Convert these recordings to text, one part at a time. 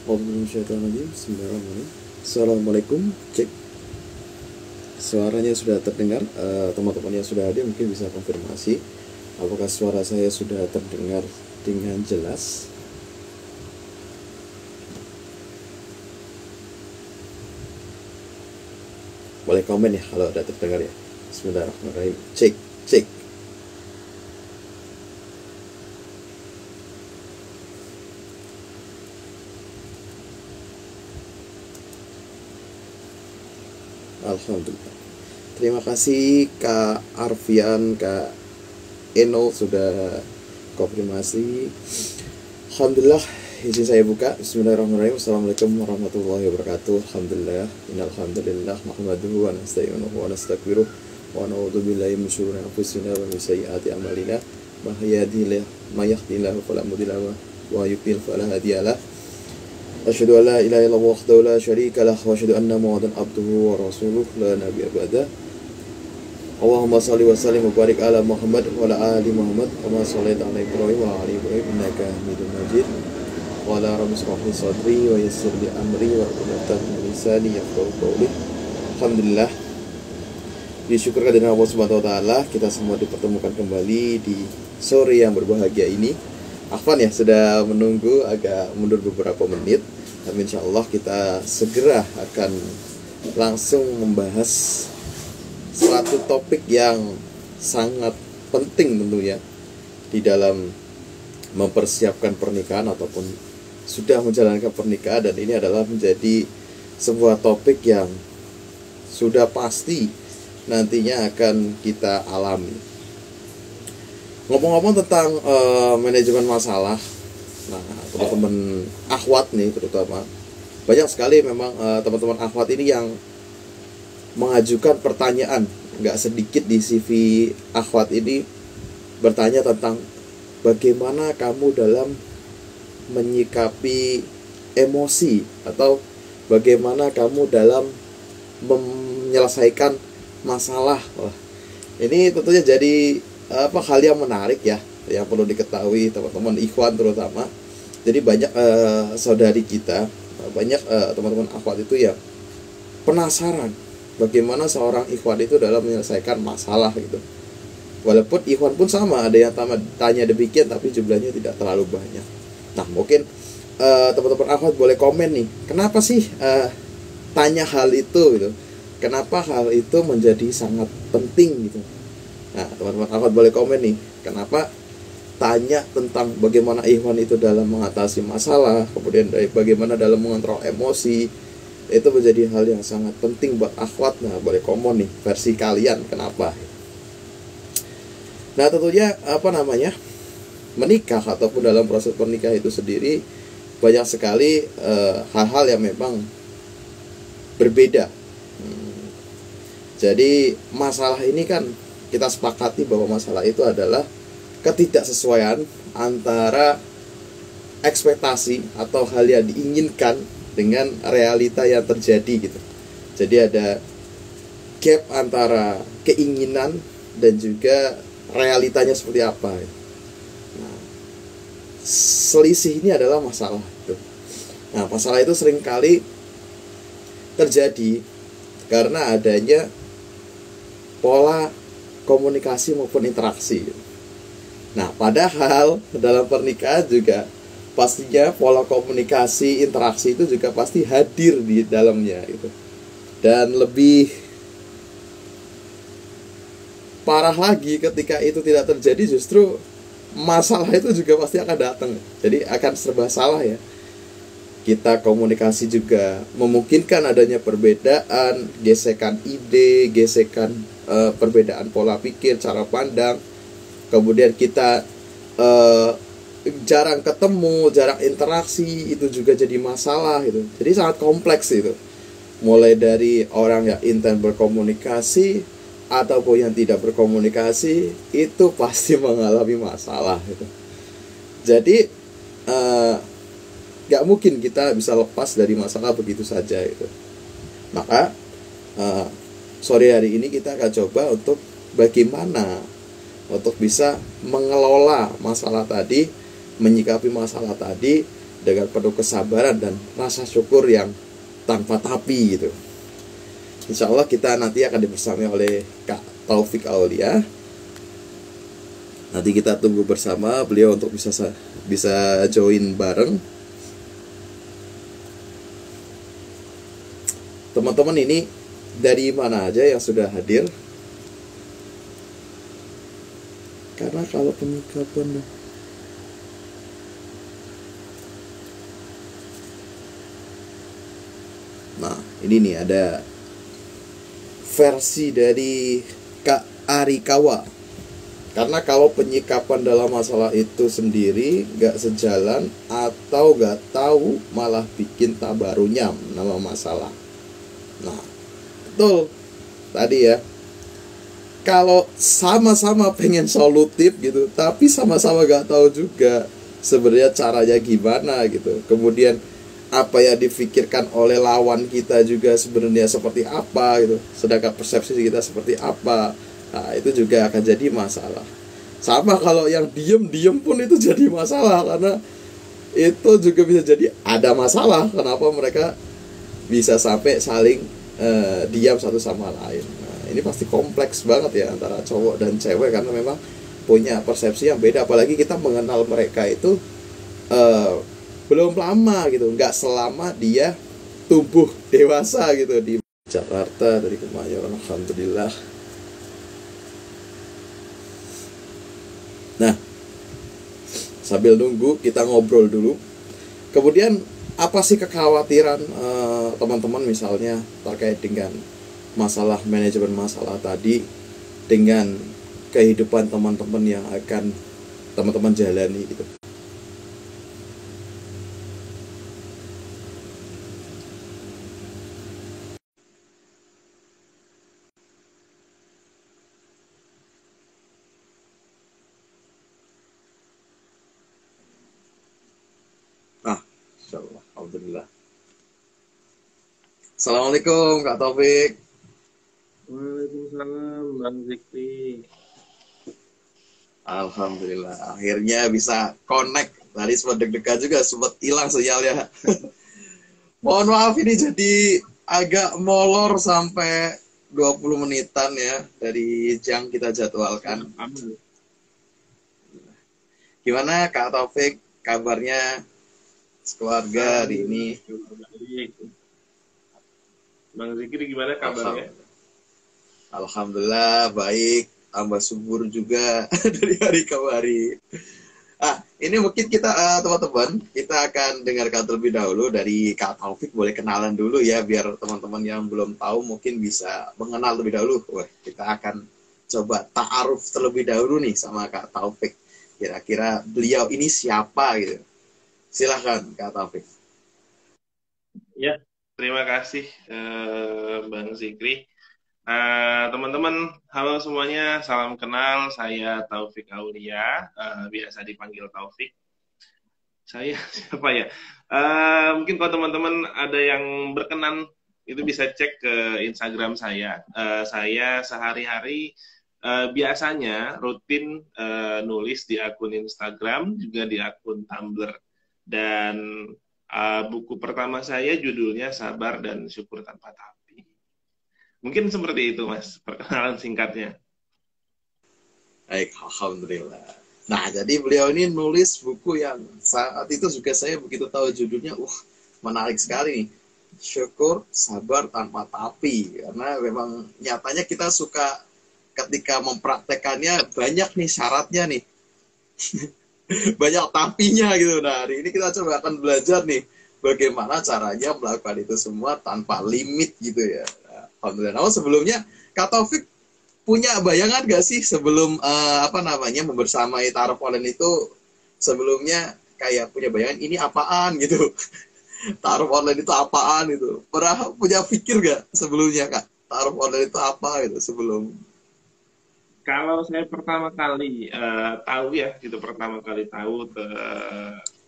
Bismillahirrahmanirrahim. Assalamualaikum, cek. Suaranya sudah terdengar. Teman-teman yang sudah hadir mungkin bisa konfirmasi apakah suara saya sudah terdengar dengan jelas. Boleh komen ya kalau ada terdengar ya. Bismillahirrahmanirrahim. Cek, cek. Alhamdulillah. Terima kasih Kak Arfian, Kak Eno sudah konfirmasi. Alhamdulillah, izin saya buka. Bismillahirrahmanirrahim. Assalamualaikum warahmatullahi wabarakatuh. Alhamdulillah, innal hamdalillah nahmaduhu wa nasta'inuhu wa nastaghfiruh wa na'udzu billahi min syururi anfusina wa min sayyiati a'malina. May yahdihillahu fala mudilla lahu wa yudlil fala hadiyalah. Asyhadu an la ilaha illallah wahdahu la syarika lah wa asyhadu anna Muhammadan abduhu wa rasuluh la nabiyya ba'da. Allahumma shalli wa sallim wa barik ala Muhammad wa ala ali Muhammad kama shallaita ala Ibrahim wa ala ali Ibrahim innaka Hamidum Majid. Wa ala rabbi shrah li sadri wa yassir li amri wa hlul min lisani yafqahu qawli. Alhamdulillah. Disyukur kehadiran Allah Subhanahu wa taala, kita semua dipertemukan kembali di sore yang berbahagia ini. Afwan ya, sudah menunggu agak mundur beberapa menit. Tapi insya Allah kita segera akan langsung membahas suatu topik yang sangat penting tentunya di dalam mempersiapkan pernikahan ataupun sudah menjalankan pernikahan. Dan ini adalah menjadi sebuah topik yang sudah pasti nantinya akan kita alami. Ngomong-ngomong tentang manajemen masalah, nah teman-teman akhwat nih terutama banyak sekali memang teman-teman akhwat ini yang mengajukan pertanyaan. Nggak sedikit di CV akhwat ini bertanya tentang bagaimana kamu dalam menyikapi emosi atau bagaimana kamu dalam menyelesaikan masalah. Wah, ini tentunya jadi hal yang menarik ya, yang perlu diketahui teman-teman ikhwan terutama. Jadi banyak saudari kita, banyak teman-teman akhwat itu ya penasaran bagaimana seorang ikhwan itu dalam menyelesaikan masalah gitu. Walaupun ikhwan pun sama, ada yang tanya demikian tapi jumlahnya tidak terlalu banyak. Nah mungkin teman-teman akhwat boleh komen nih, kenapa sih tanya hal itu gitu? Kenapa hal itu menjadi sangat penting gitu? Nah, teman-teman akhwat boleh komen nih, kenapa tanya tentang bagaimana ikhwan itu dalam mengatasi masalah, kemudian bagaimana dalam mengontrol emosi, itu menjadi hal yang sangat penting buat akhwat. Nah, boleh komen nih versi kalian kenapa. Nah, tentunya menikah ataupun dalam proses pernikahan itu sendiri banyak sekali hal-hal yang memang berbeda. Jadi masalah ini kan kita sepakati bahwa masalah itu adalah ketidaksesuaian antara ekspektasi atau hal yang diinginkan dengan realita yang terjadi gitu. Jadi ada gap antara keinginan dan juga realitanya seperti apa. Nah, selisih ini adalah masalah gitu. Nah, masalah itu seringkali terjadi karena adanya pola komunikasi maupun interaksi. Nah, padahal dalam pernikahan juga pastinya pola komunikasi, interaksi itu juga pasti hadir di dalamnya gitu. Dan lebih parah lagi ketika itu tidak terjadi, justru masalah itu juga pasti akan datang. Jadi akan serba salah ya. Kita komunikasi juga memungkinkan adanya perbedaan, gesekan ide, gesekan perbedaan pola pikir, cara pandang. Kemudian kita jarang ketemu, jarang interaksi, itu juga jadi masalah gitu. Jadi sangat kompleks itu. Mulai dari orang yang intens berkomunikasi ataupun yang tidak berkomunikasi, itu pasti mengalami masalah gitu. Jadi gak mungkin kita bisa lepas dari masalah begitu saja itu. Maka sore hari ini kita akan coba untuk bagaimana untuk bisa mengelola masalah tadi, menyikapi masalah tadi dengan penuh kesabaran dan rasa syukur yang tanpa tapi gitu. Insya Allah kita nanti akan dibersamai oleh Kak Taufik Aulia. Nanti kita tunggu bersama beliau untuk bisa join bareng. Teman-teman ini dari mana aja yang sudah hadir? Karena kalau penyikapan, nah ini nih ada versi dari Kak Arikawa. Karena kalau penyikapan dalam masalah itu sendiri gak sejalan atau gak tahu malah bikin tabarunyam nama masalah. Nah, betul tadi ya. Kalau sama-sama pengen solutif gitu, tapi sama-sama gak tahu juga sebenarnya caranya gimana gitu. Kemudian apa yang difikirkan oleh lawan kita juga sebenarnya seperti apa gitu. Sedangkan persepsi kita seperti apa. Nah, itu juga akan jadi masalah. Sama kalau yang diem pun itu jadi masalah, karena itu juga bisa jadi ada masalah. Kenapa mereka bisa sampai saling diam satu sama lain. Ini pasti kompleks banget ya antara cowok dan cewek, karena memang punya persepsi yang beda. Apalagi kita mengenal mereka itu belum lama gitu, nggak selama dia tumbuh dewasa gitu di Jakarta dari Kemayoran. Alhamdulillah. Nah, sambil nunggu kita ngobrol dulu. Kemudian apa sih kekhawatiran teman-teman misalnya terkait dengan masalah manajemen masalah tadi dengan kehidupan teman-teman yang akan teman-teman jalani gitu. Insyaallah, alhamdulillah. Assalamualaikum Kak Taufik. Waalaikumsalam Bang Zikri. Alhamdulillah, akhirnya bisa connect. Tadi sempat deg-degan juga, sempat hilang sinyalnya. Mohon maaf ini jadi agak molor sampai 20 menitan ya dari yang kita jadwalkan. Gimana Kak Taufik kabarnya, keluarga hari ini? Bang Zikri gimana kabarnya? Alhamdulillah baik, tambah subur juga dari hari ke hari. Ini mungkin kita teman-teman, kita akan dengarkan terlebih dahulu dari Kak Taufik. Boleh kenalan dulu ya, biar teman-teman yang belum tahu mungkin bisa mengenal terlebih dahulu. Wah, kita akan coba ta'aruf terlebih dahulu nih sama Kak Taufik. Kira-kira beliau ini siapa gitu. Silahkan Kak Taufik. Ya, terima kasih Bang Zikri. Teman-teman, halo semuanya, salam kenal, saya Taufik Aulia, biasa dipanggil Taufik. Saya siapa ya? Mungkin kalau teman-teman ada yang berkenan, itu bisa cek ke Instagram saya. Saya sehari-hari biasanya rutin nulis di akun Instagram, juga di akun Tumblr. Dan buku pertama saya judulnya Sabar dan Syukur Tanpa Tapi. Mungkin seperti itu, Mas, perkenalan singkatnya. Baik, alhamdulillah. Nah, jadi beliau ini nulis buku yang saat itu juga saya begitu tahu judulnya, menarik sekali nih. Syukur, sabar tanpa tapi. Karena memang nyatanya kita suka ketika mempraktekannya banyak nih syaratnya nih. Banyak tapinya gitu. Nah, hari ini kita coba akan belajar nih bagaimana caranya melakukan itu semua tanpa limit gitu ya. Alhamdulillah. Nah, sebelumnya Kak Taufik punya bayangan gak sih sebelum membersamai taruh online itu, sebelumnya kayak punya bayangan ini apaan gitu. Taruh online itu apaan gitu. Pernah punya pikir gak sebelumnya Kak? Taruh online itu apa gitu sebelum? Kalau saya pertama kali tahu ya, gitu pertama kali tahu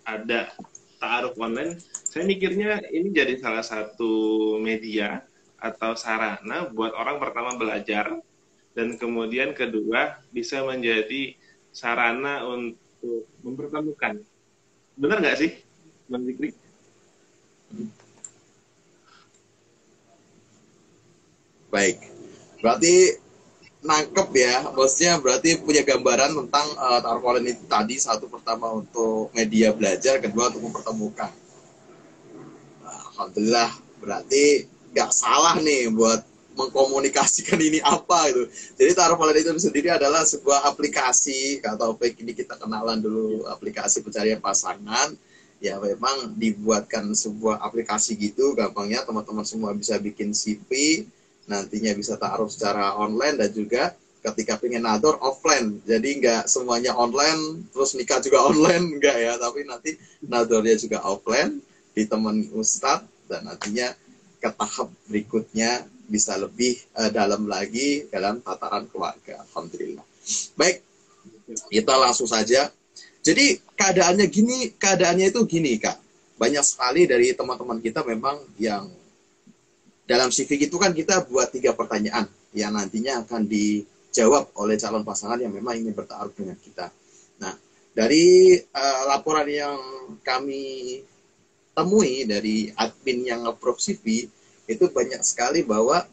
ada taaruf online, saya mikirnya ini jadi salah satu media atau sarana buat orang pertama belajar, dan kemudian kedua bisa menjadi sarana untuk mempertemukan. Benar nggak sih? Bang Zikri. Baik, berarti nangkep ya, maksudnya berarti punya gambaran tentang tarpaulin itu tadi, satu pertama untuk media belajar, kedua untuk mempertemukan. Alhamdulillah, berarti nggak salah nih buat mengkomunikasikan ini apa gitu. Jadi tarpaulin itu sendiri adalah sebuah aplikasi, atau ini kita kenalan dulu, aplikasi pencarian pasangan. Ya memang dibuatkan sebuah aplikasi gitu, gampangnya teman-teman semua bisa bikin CV, nantinya bisa taruh secara online, dan juga ketika pengen nador offline. Jadi nggak semuanya online, terus nikah juga online, enggak ya, tapi nanti nadornya juga offline, ditemani ustadz, dan nantinya ke tahap berikutnya bisa lebih dalam lagi dalam tataran keluarga. Alhamdulillah. Baik, kita langsung saja. Jadi keadaannya itu gini Kak. Banyak sekali dari teman-teman kita memang yang dalam CV itu kan kita buat 3 pertanyaan yang nantinya akan dijawab oleh calon pasangan yang memang ingin bertaruh dengan kita. Nah, dari laporan yang kami temui dari admin yang nge-approve CV, itu banyak sekali bahwa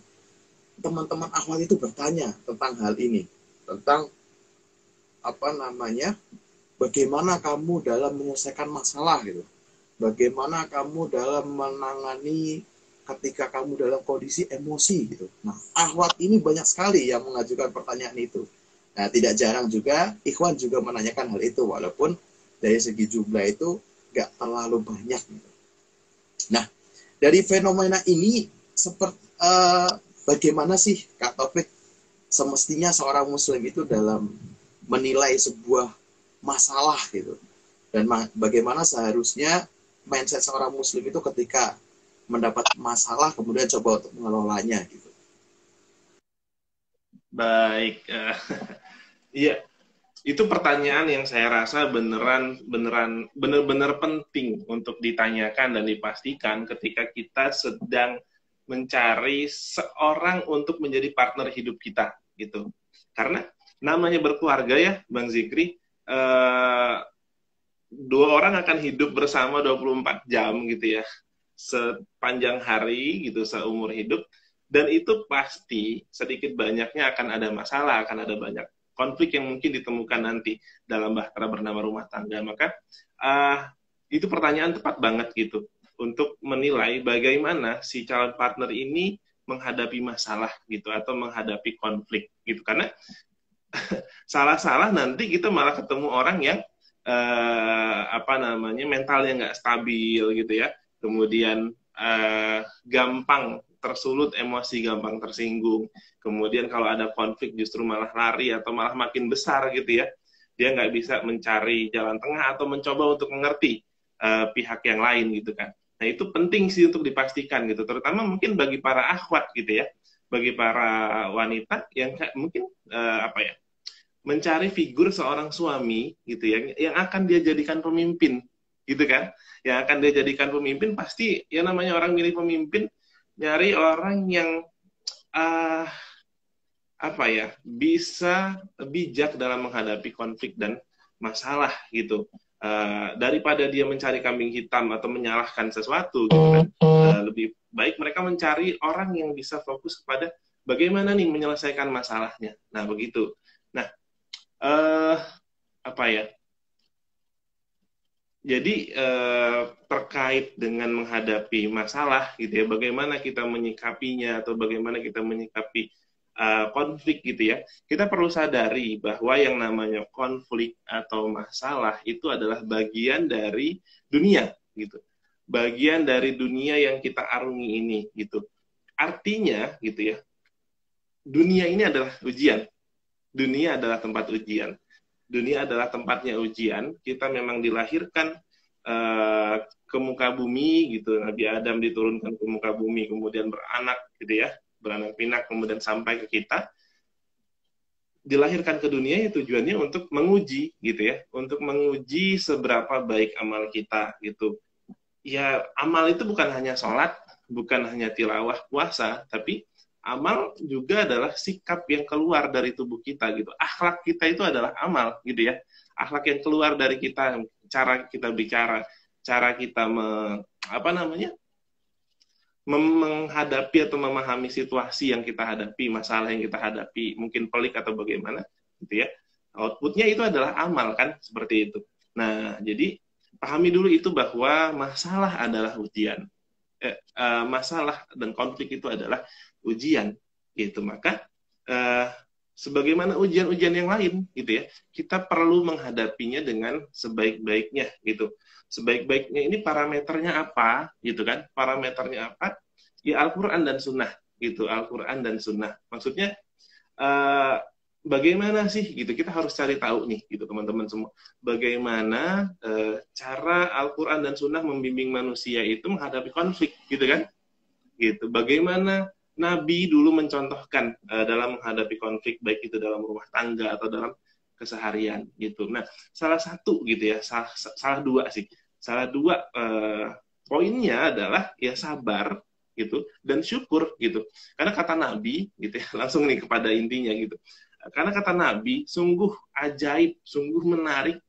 teman-teman akhwat itu bertanya tentang hal ini, tentang apa namanya, bagaimana kamu dalam menyelesaikan masalah gitu, bagaimana kamu dalam menangani ketika kamu dalam kondisi emosi gitu. Nah, akhwat ini banyak sekali yang mengajukan pertanyaan itu. Nah, tidak jarang juga ikhwan juga menanyakan hal itu, walaupun dari segi jumlah itu nggak terlalu banyak gitu. Nah, dari fenomena ini seperti bagaimana sih Kak Taufik semestinya seorang muslim itu dalam menilai sebuah masalah gitu, dan bagaimana seharusnya mindset seorang muslim itu ketika mendapat masalah kemudian coba untuk mengelolanya gitu. Baik, iya, itu pertanyaan yang saya rasa benar-benar penting untuk ditanyakan dan dipastikan ketika kita sedang mencari seorang untuk menjadi partner hidup kita gitu. Karena namanya berkeluarga ya, Bang Zikri, 2 orang akan hidup bersama 24 jam gitu ya, sepanjang hari gitu, seumur hidup, dan itu pasti sedikit banyaknya akan ada masalah, akan ada banyak konflik yang mungkin ditemukan nanti dalam bahtera bernama rumah tangga. Maka itu pertanyaan tepat banget gitu untuk menilai bagaimana si calon partner ini menghadapi masalah gitu atau menghadapi konflik gitu. Karena salah-salah nanti kita malah ketemu orang yang mentalnya nggak stabil gitu ya, kemudian gampang tersulut emosi, gampang tersinggung, kemudian kalau ada konflik justru malah lari atau malah makin besar gitu ya, dia nggak bisa mencari jalan tengah atau mencoba untuk mengerti pihak yang lain gitu kan. Nah itu penting sih untuk dipastikan gitu, terutama mungkin bagi para akhwat gitu ya, bagi para wanita yang mungkin mencari figur seorang suami gitu ya, yang akan dia jadikan pemimpin gitu kan, yang akan dia jadikan pemimpin. Pasti ya namanya orang milih pemimpin, nyari orang yang uh, bisa bijak dalam menghadapi konflik dan masalah gitu, daripada dia mencari kambing hitam atau menyalahkan sesuatu gitu kan. Lebih baik mereka mencari orang yang bisa fokus kepada bagaimana nih menyelesaikan masalahnya. Nah begitu. Nah, uh, apa ya? Jadi terkait dengan menghadapi masalah gitu ya, bagaimana kita menyikapinya atau bagaimana kita menyikapi konflik gitu ya. Kita perlu sadari bahwa yang namanya konflik atau masalah itu adalah bagian dari dunia gitu. Bagian dari dunia yang kita arungi ini gitu. Artinya gitu ya, dunia ini adalah ujian. Dunia adalah tempat ujian. Dunia adalah tempatnya ujian. Kita memang dilahirkan ke muka bumi gitu. Nabi Adam diturunkan ke muka bumi, kemudian beranak gitu ya, beranak pinak, kemudian sampai ke kita. Dilahirkan ke dunia ya tujuannya untuk menguji gitu ya, untuk menguji seberapa baik amal kita gitu. Ya amal itu bukan hanya sholat, bukan hanya tilawah puasa, tapi amal juga adalah sikap yang keluar dari tubuh kita gitu. Akhlak kita itu adalah amal gitu ya. Akhlak yang keluar dari kita, cara kita bicara, cara kita menghadapi atau memahami situasi yang kita hadapi, masalah yang kita hadapi, mungkin pelik atau bagaimana, gitu ya. Outputnya itu adalah amal kan, seperti itu. Nah, jadi pahami dulu itu bahwa masalah adalah ujian. Masalah dan konflik itu adalah ujian, gitu. Maka sebagaimana ujian-ujian yang lain, gitu ya, kita perlu menghadapinya dengan sebaik-baiknya, gitu. Sebaik-baiknya ini parameternya apa, gitu kan? Parameternya apa? Ya Al-Quran dan Sunnah, gitu. Al-Quran dan Sunnah. Maksudnya bagaimana sih, gitu? Kita harus cari tahu nih, gitu teman-teman semua. Bagaimana cara Al-Quran dan Sunnah membimbing manusia itu menghadapi konflik, gitu kan? Gitu. Bagaimana Nabi dulu mencontohkan dalam menghadapi konflik, baik itu dalam rumah tangga atau dalam keseharian, gitu. Nah, salah satu gitu ya, salah dua sih, poinnya adalah ya sabar gitu dan syukur gitu. Karena kata Nabi gitu ya, langsung nih kepada intinya gitu. Karena kata Nabi sungguh ajaib, sungguh menarik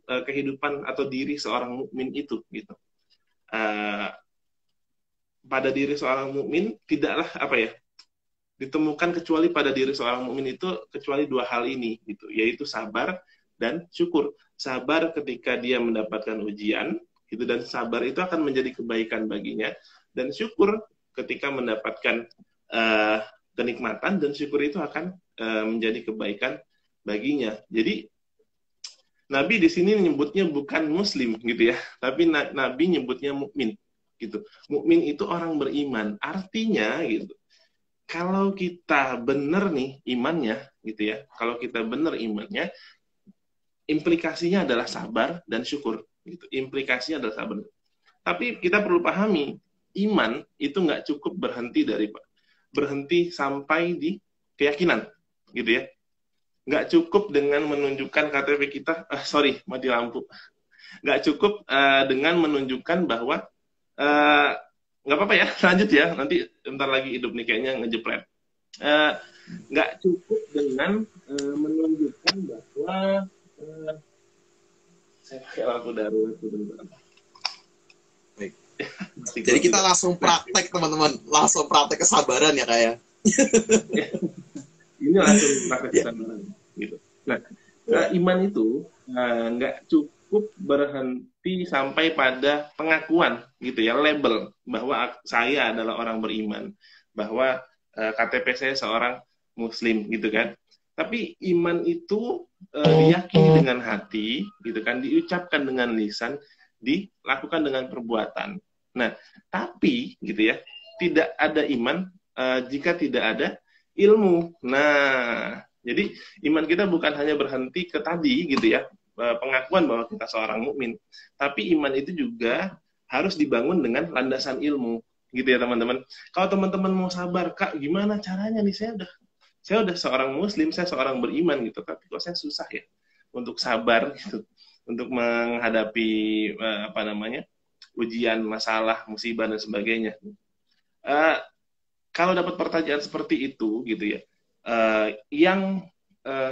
kehidupan atau diri seorang mukmin itu gitu. Pada diri seorang mukmin tidaklah ditemukan kecuali pada diri seorang mukmin itu kecuali dua hal ini gitu, yaitu sabar dan syukur. Sabar ketika dia mendapatkan ujian gitu, dan sabar itu akan menjadi kebaikan baginya, dan syukur ketika mendapatkan kenikmatan, dan syukur itu akan menjadi kebaikan baginya. Jadi Nabi di sini menyebutnya bukan muslim gitu ya, tapi Nabi nyebutnya mukmin gitu. Mukmin itu orang beriman. Artinya gitu, kalau kita benar nih imannya, gitu ya, kalau kita benar imannya, implikasinya adalah sabar dan syukur. Gitu. Implikasinya adalah sabar. Tapi kita perlu pahami, iman itu nggak cukup berhenti sampai di keyakinan, gitu ya. Nggak cukup dengan menunjukkan KTP kita, mati lampu. Nggak cukup dengan menunjukkan bahwa nggak apa-apa ya, lanjut ya, nanti bentar lagi hidup nih kayaknya ngejepret. Nggak cukup dengan menunjukkan bahwa saya pakai lampu darurat sebentar. Baik. Jadi kita langsung praktek teman-teman, langsung praktek kesabaran ya kayak. Ini langsung praktek kesabaran gitu. Nah, iman itu nggak cukup berhenti sampai pada pengakuan gitu ya, label bahwa saya adalah orang beriman, bahwa KTP saya seorang muslim gitu kan. Tapi iman itu diyakini dengan hati gitu kan, diucapkan dengan lisan, dilakukan dengan perbuatan. Nah, tapi gitu ya, tidak ada iman jika tidak ada ilmu. Nah, jadi iman kita bukan hanya berhenti ke tadi gitu ya, pengakuan bahwa kita seorang mukmin, tapi iman itu juga harus dibangun dengan landasan ilmu, gitu ya teman-teman. Kalau teman-teman mau sabar, Kak, gimana caranya nih? Saya udah seorang muslim, saya seorang beriman gitu, tapi kok saya susah ya untuk sabar gitu, untuk menghadapi ujian, masalah, musibah dan sebagainya. Kalau dapat pertanyaan seperti itu gitu ya, yang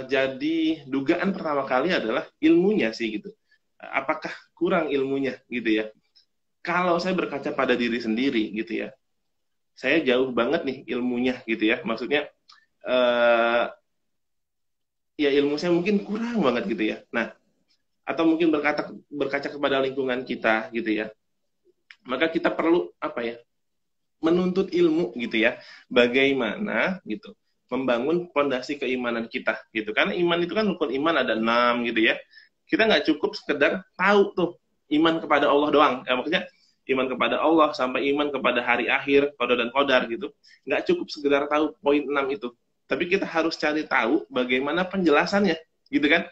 jadi dugaan pertama kali adalah ilmunya sih gitu. Apakah kurang ilmunya gitu ya? Kalau saya berkaca pada diri sendiri gitu ya, saya jauh banget nih ilmunya gitu ya. Maksudnya ya ilmu saya mungkin kurang banget gitu ya. Nah, atau mungkin berkaca kepada lingkungan kita gitu ya. Maka kita perlu menuntut ilmu gitu ya. Bagaimana gitu membangun fondasi keimanan kita gitu. Karena iman itu kan rukun iman ada 6 gitu ya. Kita nggak cukup sekedar tahu tuh iman kepada Allah doang. Maksudnya iman kepada Allah sampai iman kepada hari akhir, qada dan qadar gitu. Nggak cukup sekedar tahu poin 6 itu. Tapi kita harus cari tahu bagaimana penjelasannya, gitu kan?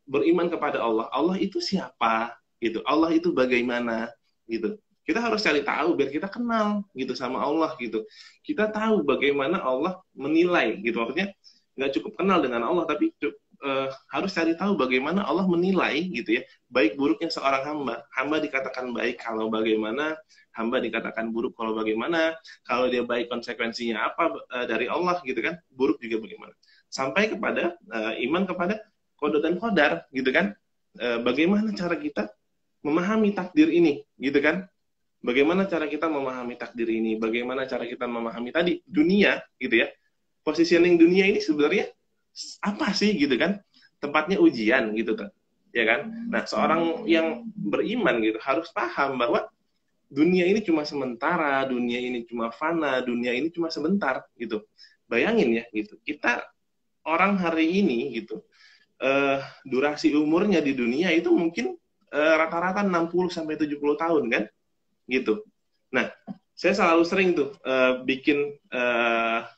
Beriman kepada Allah. Allah itu siapa? Gitu. Allah itu bagaimana? Gitu. Kita harus cari tahu biar kita kenal gitu sama Allah gitu. Kita tahu bagaimana Allah menilai gitu. Maksudnya nggak cukup kenal dengan Allah, tapi harus cari tahu bagaimana Allah menilai gitu ya, baik buruknya seorang hamba. Hamba dikatakan baik kalau bagaimana, hamba dikatakan buruk kalau bagaimana, kalau dia baik konsekuensinya apa dari Allah gitu kan, buruk juga bagaimana. Sampai kepada iman kepada qada dan qadar gitu kan. Bagaimana cara kita memahami takdir ini, gitu kan? Bagaimana cara kita memahami takdir ini? Bagaimana cara kita memahami tadi dunia, gitu ya? Positioning dunia ini sebenarnya apa sih, gitu kan? Tempatnya ujian, gitu kan? Ya kan? Nah, seorang yang beriman gitu harus paham bahwa dunia ini cuma sementara, dunia ini cuma fana, dunia ini cuma sebentar, gitu. Bayangin ya, gitu. Kita orang hari ini, gitu, durasi umurnya di dunia itu mungkin rata-rata 60 sampai 70 tahun kan, gitu. Nah, saya selalu sering tuh bikin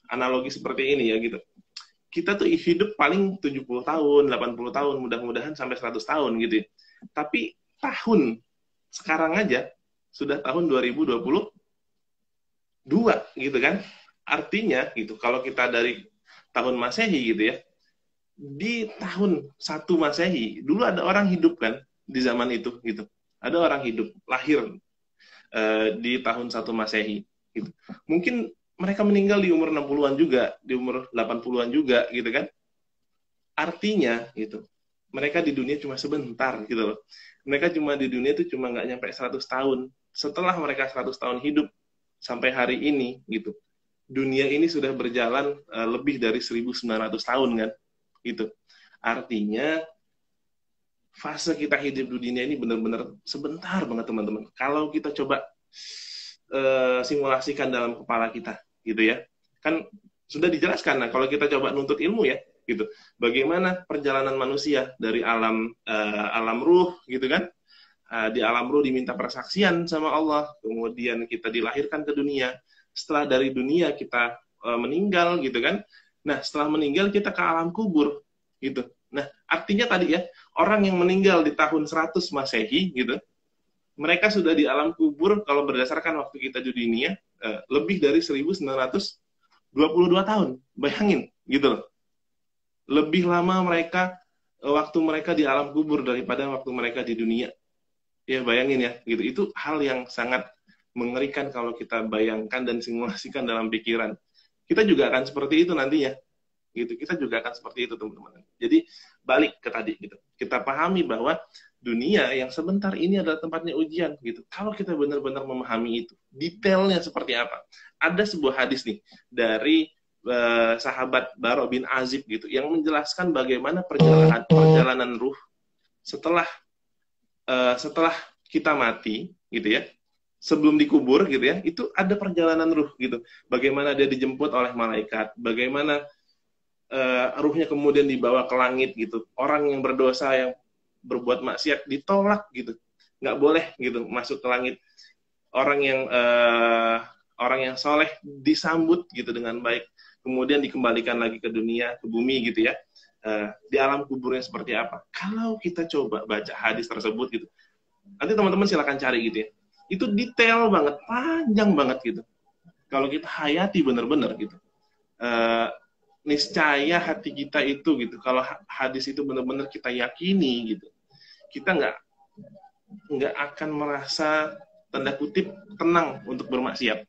analogi seperti ini ya, gitu. Kita tuh hidup paling 70 tahun, 80 tahun, mudah-mudahan sampai 100 tahun gitu ya. Tapi tahun sekarang aja sudah tahun 2022 gitu kan. Artinya gitu, kalau kita dari tahun Masehi gitu ya, di tahun 1 Masehi dulu ada orang hidup kan di zaman itu gitu. Ada orang hidup lahir di tahun 1 Masehi gitu. Mungkin mereka meninggal di umur 60-an juga, di umur 80-an juga gitu kan. Artinya gitu, mereka di dunia cuma sebentar gitu loh. Mereka cuma di dunia itu cuma nggak nyampe 100 tahun. Setelah mereka 100 tahun hidup sampai hari ini gitu, dunia ini sudah berjalan lebih dari 1900 tahun kan gitu. Artinya fase kita hidup di dunia ini benar-benar sebentar banget teman-teman. Kalau kita coba simulasikan dalam kepala kita gitu ya, kan sudah dijelaskan. Nah, kalau kita coba nuntut ilmu ya gitu, bagaimana perjalanan manusia dari alam ruh gitu kan. Di alam ruh diminta persaksian sama Allah, kemudian kita dilahirkan ke dunia. Setelah dari dunia kita meninggal gitu kan. Nah, setelah meninggal kita ke alam kubur gitu. Nah, artinya tadi ya, orang yang meninggal di tahun 100 Masehi gitu, mereka sudah di alam kubur kalau berdasarkan waktu kita di dunia lebih dari 1922 tahun. Bayangin gitu loh. Lebih lama mereka waktu mereka di alam kubur daripada waktu mereka di dunia. Ya bayangin ya, gitu. Itu hal yang sangat mengerikan kalau kita bayangkan dan simulasikan dalam pikiran. Kita juga akan seperti itu nantinya. Gitu. Kita juga akan seperti itu, teman-teman. Jadi balik ke tadi gitu. Kita pahami bahwa dunia yang sebentar ini adalah tempatnya ujian gitu. Kalau kita benar-benar memahami itu, detailnya seperti apa. Ada sebuah hadis nih dari sahabat Bara bin Azib gitu yang menjelaskan bagaimana perjalanan ruh setelah kita mati gitu ya, sebelum dikubur gitu ya, itu ada perjalanan ruh gitu. Bagaimana dia dijemput oleh malaikat, bagaimana ruhnya kemudian dibawa ke langit gitu. Orang yang berdosa yang berbuat maksiat ditolak gitu, nggak boleh gitu masuk ke langit. Orang yang soleh disambut gitu dengan baik, kemudian dikembalikan lagi ke dunia, ke bumi gitu ya. Di alam kuburnya seperti apa. Kalau kita coba baca hadis tersebut gitu, nanti teman-teman silakan cari gitu ya, itu detail banget, panjang banget gitu. Kalau kita hayati benar-benar gitu, niscaya hati kita itu gitu, kalau hadis itu benar-benar kita yakini gitu, kita nggak akan merasa tanda kutip tenang untuk bermaksiat.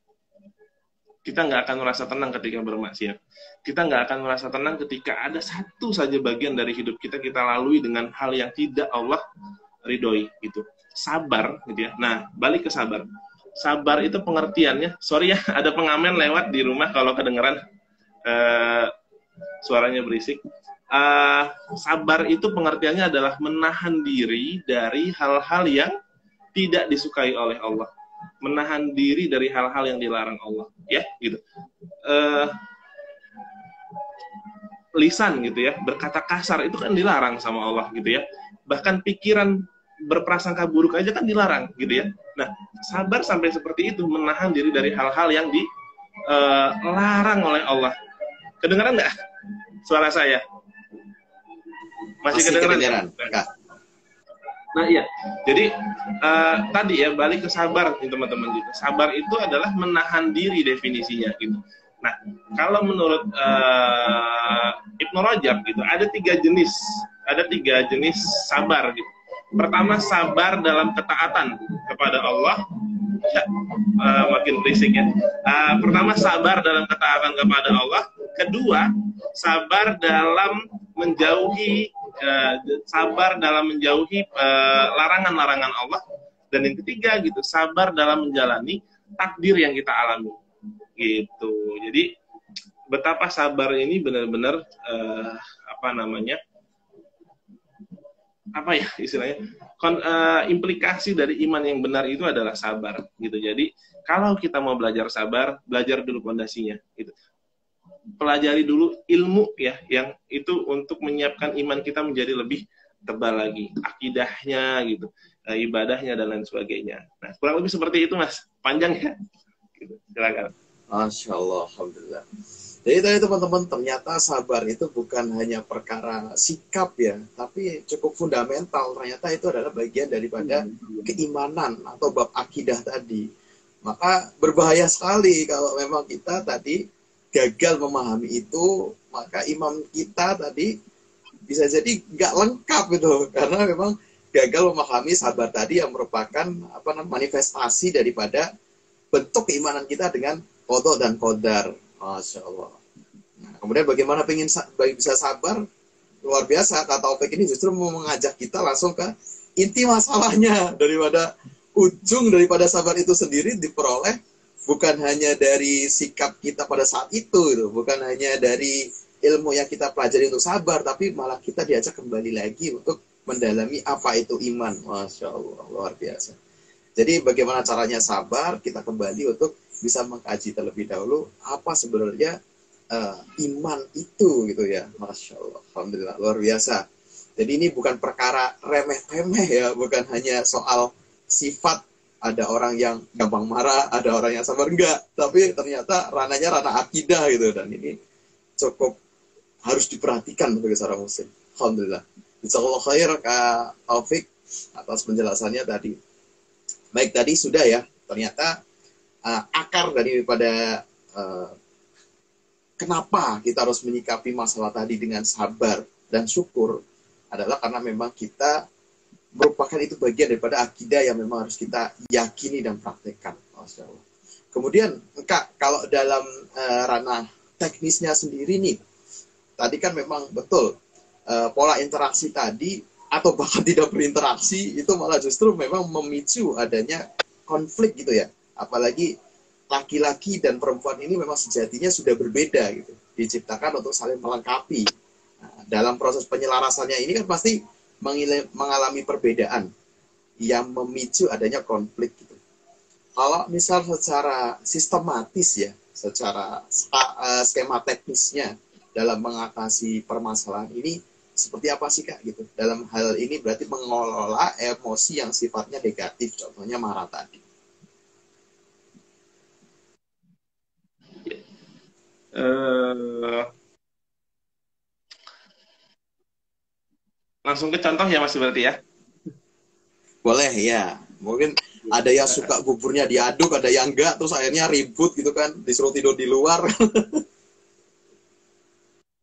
Kita nggak akan merasa tenang ketika bermaksiat. Kita nggak akan merasa tenang ketika ada satu saja bagian dari hidup kita lalui dengan hal yang tidak Allah ridhoi gitu. Sabar gitu ya. Nah, balik ke sabar. Sabar itu pengertiannya, sorry ya, ada pengamen lewat di rumah kalau kedengeran suaranya berisik. Sabar itu pengertiannya adalah menahan diri dari hal-hal yang tidak disukai oleh Allah. Menahan diri dari hal-hal yang dilarang Allah, ya gitu. Lisan gitu ya, berkata kasar itu kan dilarang sama Allah gitu ya. Bahkan pikiran berprasangka buruk aja kan dilarang gitu ya. Nah, sabar sampai seperti itu, menahan diri dari hal-hal yang dilarang oleh Allah. Kedengaran nggak suara saya? Masih kedengaran? Nah iya, jadi tadi ya balik ke sabar nih teman-teman gitu. Sabar itu adalah menahan diri definisinya gitu. Nah kalau menurut Ibnu Rajab gitu ada tiga jenis sabar gitu. Pertama sabar dalam ketaatan kepada Allah. Ya, makin berisik ya. Pertama sabar dalam ketaatan kepada Allah. Kedua sabar dalam menjauhi sabar dalam menjauhi larangan-larangan Allah, dan yang ketiga gitu, sabar dalam menjalani takdir yang kita alami gitu. Jadi betapa sabar ini benar-benar apa namanya, apa ya istilahnya, implikasi dari iman yang benar itu adalah sabar gitu. Jadi kalau kita mau belajar sabar, belajar dulu fondasinya gitu. Pelajari dulu ilmu ya, yang itu untuk menyiapkan iman kita menjadi lebih tebal lagi, akidahnya gitu, ibadahnya dan lain sebagainya. Nah, kurang lebih seperti itu Mas, panjang ya. Gitu. Silakan. Masya Allah, Alhamdulillah. Jadi tadi teman-teman, ternyata sabar itu bukan hanya perkara sikap ya, tapi cukup fundamental. Ternyata itu adalah bagian daripada keimanan atau bab akidah tadi. Maka berbahaya sekali kalau memang kita tadi gagal memahami itu, maka imam kita tadi bisa jadi nggak lengkap gitu, karena memang gagal memahami sabar tadi yang merupakan apa namanya, manifestasi daripada bentuk keimanan kita dengan qada dan qadar. Masya Allah. Nah, kemudian bagaimana bisa sabar? Luar biasa, kata Taufik ini justru mau mengajak kita langsung ke inti masalahnya, daripada ujung daripada sabar itu sendiri diperoleh bukan hanya dari sikap kita pada saat itu, gitu. Bukan hanya dari ilmu yang kita pelajari untuk sabar, tapi malah kita diajak kembali lagi untuk mendalami apa itu iman. Masya Allah, luar biasa. Jadi bagaimana caranya sabar, kita kembali untuk bisa mengkaji terlebih dahulu apa sebenarnya iman itu gitu ya. Masya Allah, Alhamdulillah, luar biasa. Jadi ini bukan perkara remeh-temeh ya, bukan hanya soal sifat. Ada orang yang gampang marah, ada orang yang sabar, enggak. Tapi ternyata ranahnya ranah akidah gitu, dan ini cukup harus diperhatikan bagi seorang muslim. Alhamdulillah. Jazakallahu khair Kak Taufik atas penjelasannya tadi. Baik, tadi sudah ya, ternyata akar daripada kenapa kita harus menyikapi masalah tadi dengan sabar dan syukur adalah karena memang kita merupakan itu bagian daripada akidah yang memang harus kita yakini dan praktekkan. Masya Allah. Kemudian Kak, kalau dalam ranah teknisnya sendiri nih, tadi kan memang betul pola interaksi tadi atau bahkan tidak berinteraksi itu malah justru memang memicu adanya konflik gitu ya. Apalagi laki-laki dan perempuan ini memang sejatinya sudah berbeda gitu, diciptakan untuk saling melengkapi. Nah, dalam proses penyelarasannya ini kan pasti mengalami perbedaan yang memicu adanya konflik gitu. Kalau misal secara sistematis ya, secara skema teknisnya dalam mengatasi permasalahan ini seperti apa sih Kak gitu? Dalam hal ini berarti mengelola emosi yang sifatnya negatif, contohnya marah tadi. Langsung ke contoh ya Mas berarti ya. Boleh ya. Mungkin ada yang suka buburnya diaduk, ada yang enggak, terus akhirnya ribut gitu kan, disuruh tidur di luar.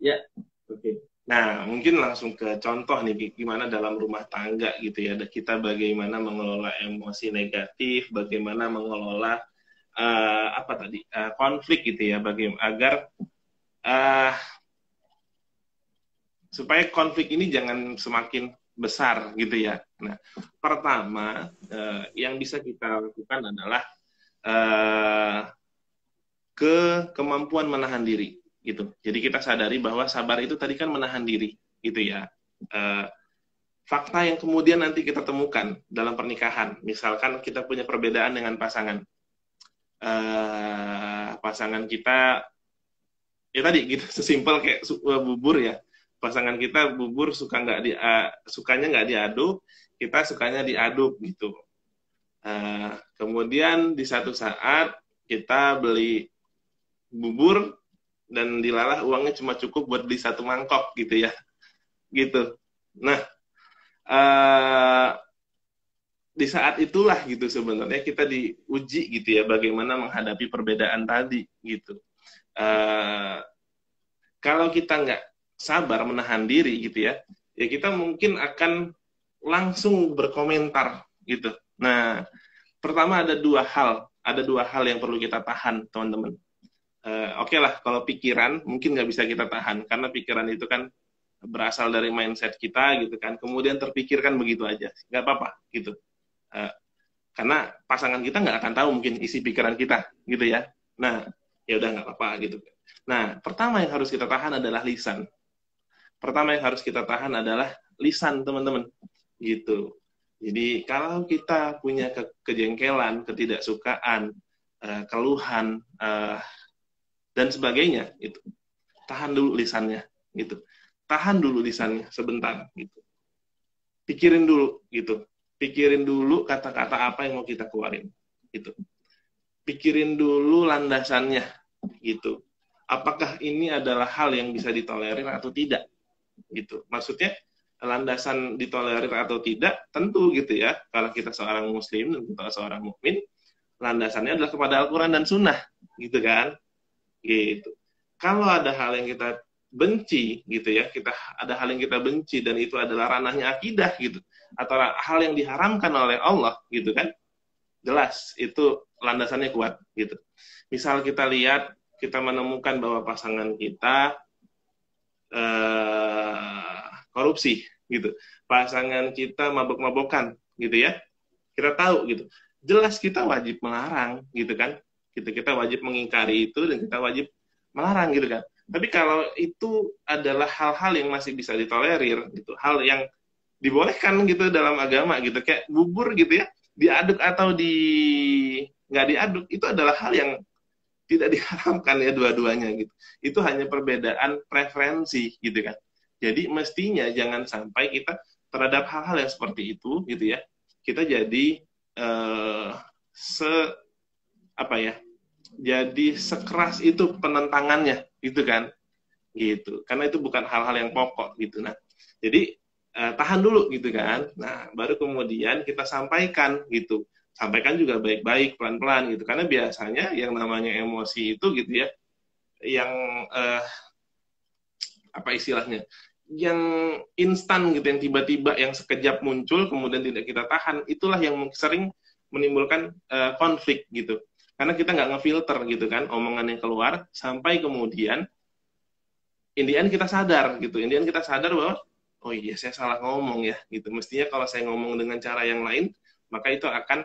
Ya, oke. Nah, mungkin langsung ke contoh nih, gimana dalam rumah tangga gitu ya. Kita bagaimana mengelola emosi negatif, bagaimana mengelola apa tadi konflik gitu ya, bagaimana agar supaya konflik ini jangan semakin besar gitu ya. Nah, pertama yang bisa kita lakukan adalah kemampuan menahan diri gitu. Jadi kita sadari bahwa sabar itu tadi kan menahan diri gitu ya. Fakta yang kemudian nanti kita temukan dalam pernikahan, misalkan kita punya perbedaan dengan pasangan, pasangan kita ya tadi gitu, sesimpel kayak bubur ya. Pasangan kita bubur sukanya nggak diaduk, kita sukanya diaduk gitu. Kemudian di satu saat kita beli bubur dan dilalah uangnya cuma cukup buat beli satu mangkok gitu ya, gitu. Nah, di saat itulah gitu sebenarnya kita diuji gitu ya, bagaimana menghadapi perbedaan tadi gitu. Kalau kita nggak sabar menahan diri gitu ya, ya kita mungkin akan langsung berkomentar gitu. Nah, pertama ada dua hal yang perlu kita tahan, teman-teman. Oke lah, kalau pikiran mungkin nggak bisa kita tahan, karena pikiran itu kan berasal dari mindset kita gitu kan, kemudian terpikirkan begitu aja, nggak apa-apa gitu. Karena pasangan kita nggak akan tahu mungkin isi pikiran kita gitu ya. Nah, ya udah nggak apa-apa gitu. Nah, pertama yang harus kita tahan adalah lisan. Pertama yang harus kita tahan adalah lisan, teman-teman. Gitu. Jadi kalau kita punya kejengkelan, ketidaksukaan, keluhan, dan sebagainya, itu tahan dulu lisannya, gitu. Tahan dulu lisannya sebentar, gitu. Pikirin dulu, gitu. Pikirin dulu kata-kata apa yang mau kita keluarin, gitu. Pikirin dulu landasannya, gitu. Apakah ini adalah hal yang bisa ditolerir atau tidak, gitu. Maksudnya landasan ditolerir atau tidak tentu gitu ya. Kalau kita seorang muslim dan kita seorang mukmin, landasannya adalah kepada Al-Qur'an dan Sunnah, gitu kan? Gitu. Kalau ada hal yang kita benci gitu ya, ada hal yang kita benci dan itu adalah ranahnya akidah gitu, atau hal yang diharamkan oleh Allah gitu kan, jelas itu landasannya kuat gitu. Misal kita lihat, kita menemukan bahwa pasangan kita korupsi gitu, pasangan kita mabok-mabokan gitu ya, kita tahu gitu, jelas kita wajib melarang gitu kan, kita wajib mengingkari itu dan kita wajib melarang gitu kan. Tapi kalau itu adalah hal-hal yang masih bisa ditolerir gitu, hal yang dibolehkan gitu dalam agama gitu, kayak bubur gitu ya, diaduk atau nggak diaduk, itu adalah hal yang tidak diharamkan ya dua-duanya gitu. Itu hanya perbedaan preferensi gitu kan. Jadi mestinya jangan sampai kita terhadap hal-hal yang seperti itu gitu ya, kita jadi jadi sekeras itu penentangannya gitu kan, gitu, karena itu bukan hal-hal yang pokok gitu. Nah, jadi tahan dulu gitu kan, nah baru kemudian kita sampaikan gitu, sampaikan juga baik-baik pelan-pelan gitu, karena biasanya yang namanya emosi itu gitu ya, yang apa istilahnya, yang instan gitu, yang tiba-tiba, yang sekejap muncul kemudian tidak kita tahan, itulah yang sering menimbulkan konflik gitu. Karena kita nggak ngefilter gitu kan omongan yang keluar, sampai kemudian Indian kita sadar gitu. Indian kita sadar bahwa oh iya saya salah ngomong ya gitu. Mestinya kalau saya ngomong dengan cara yang lain, maka itu akan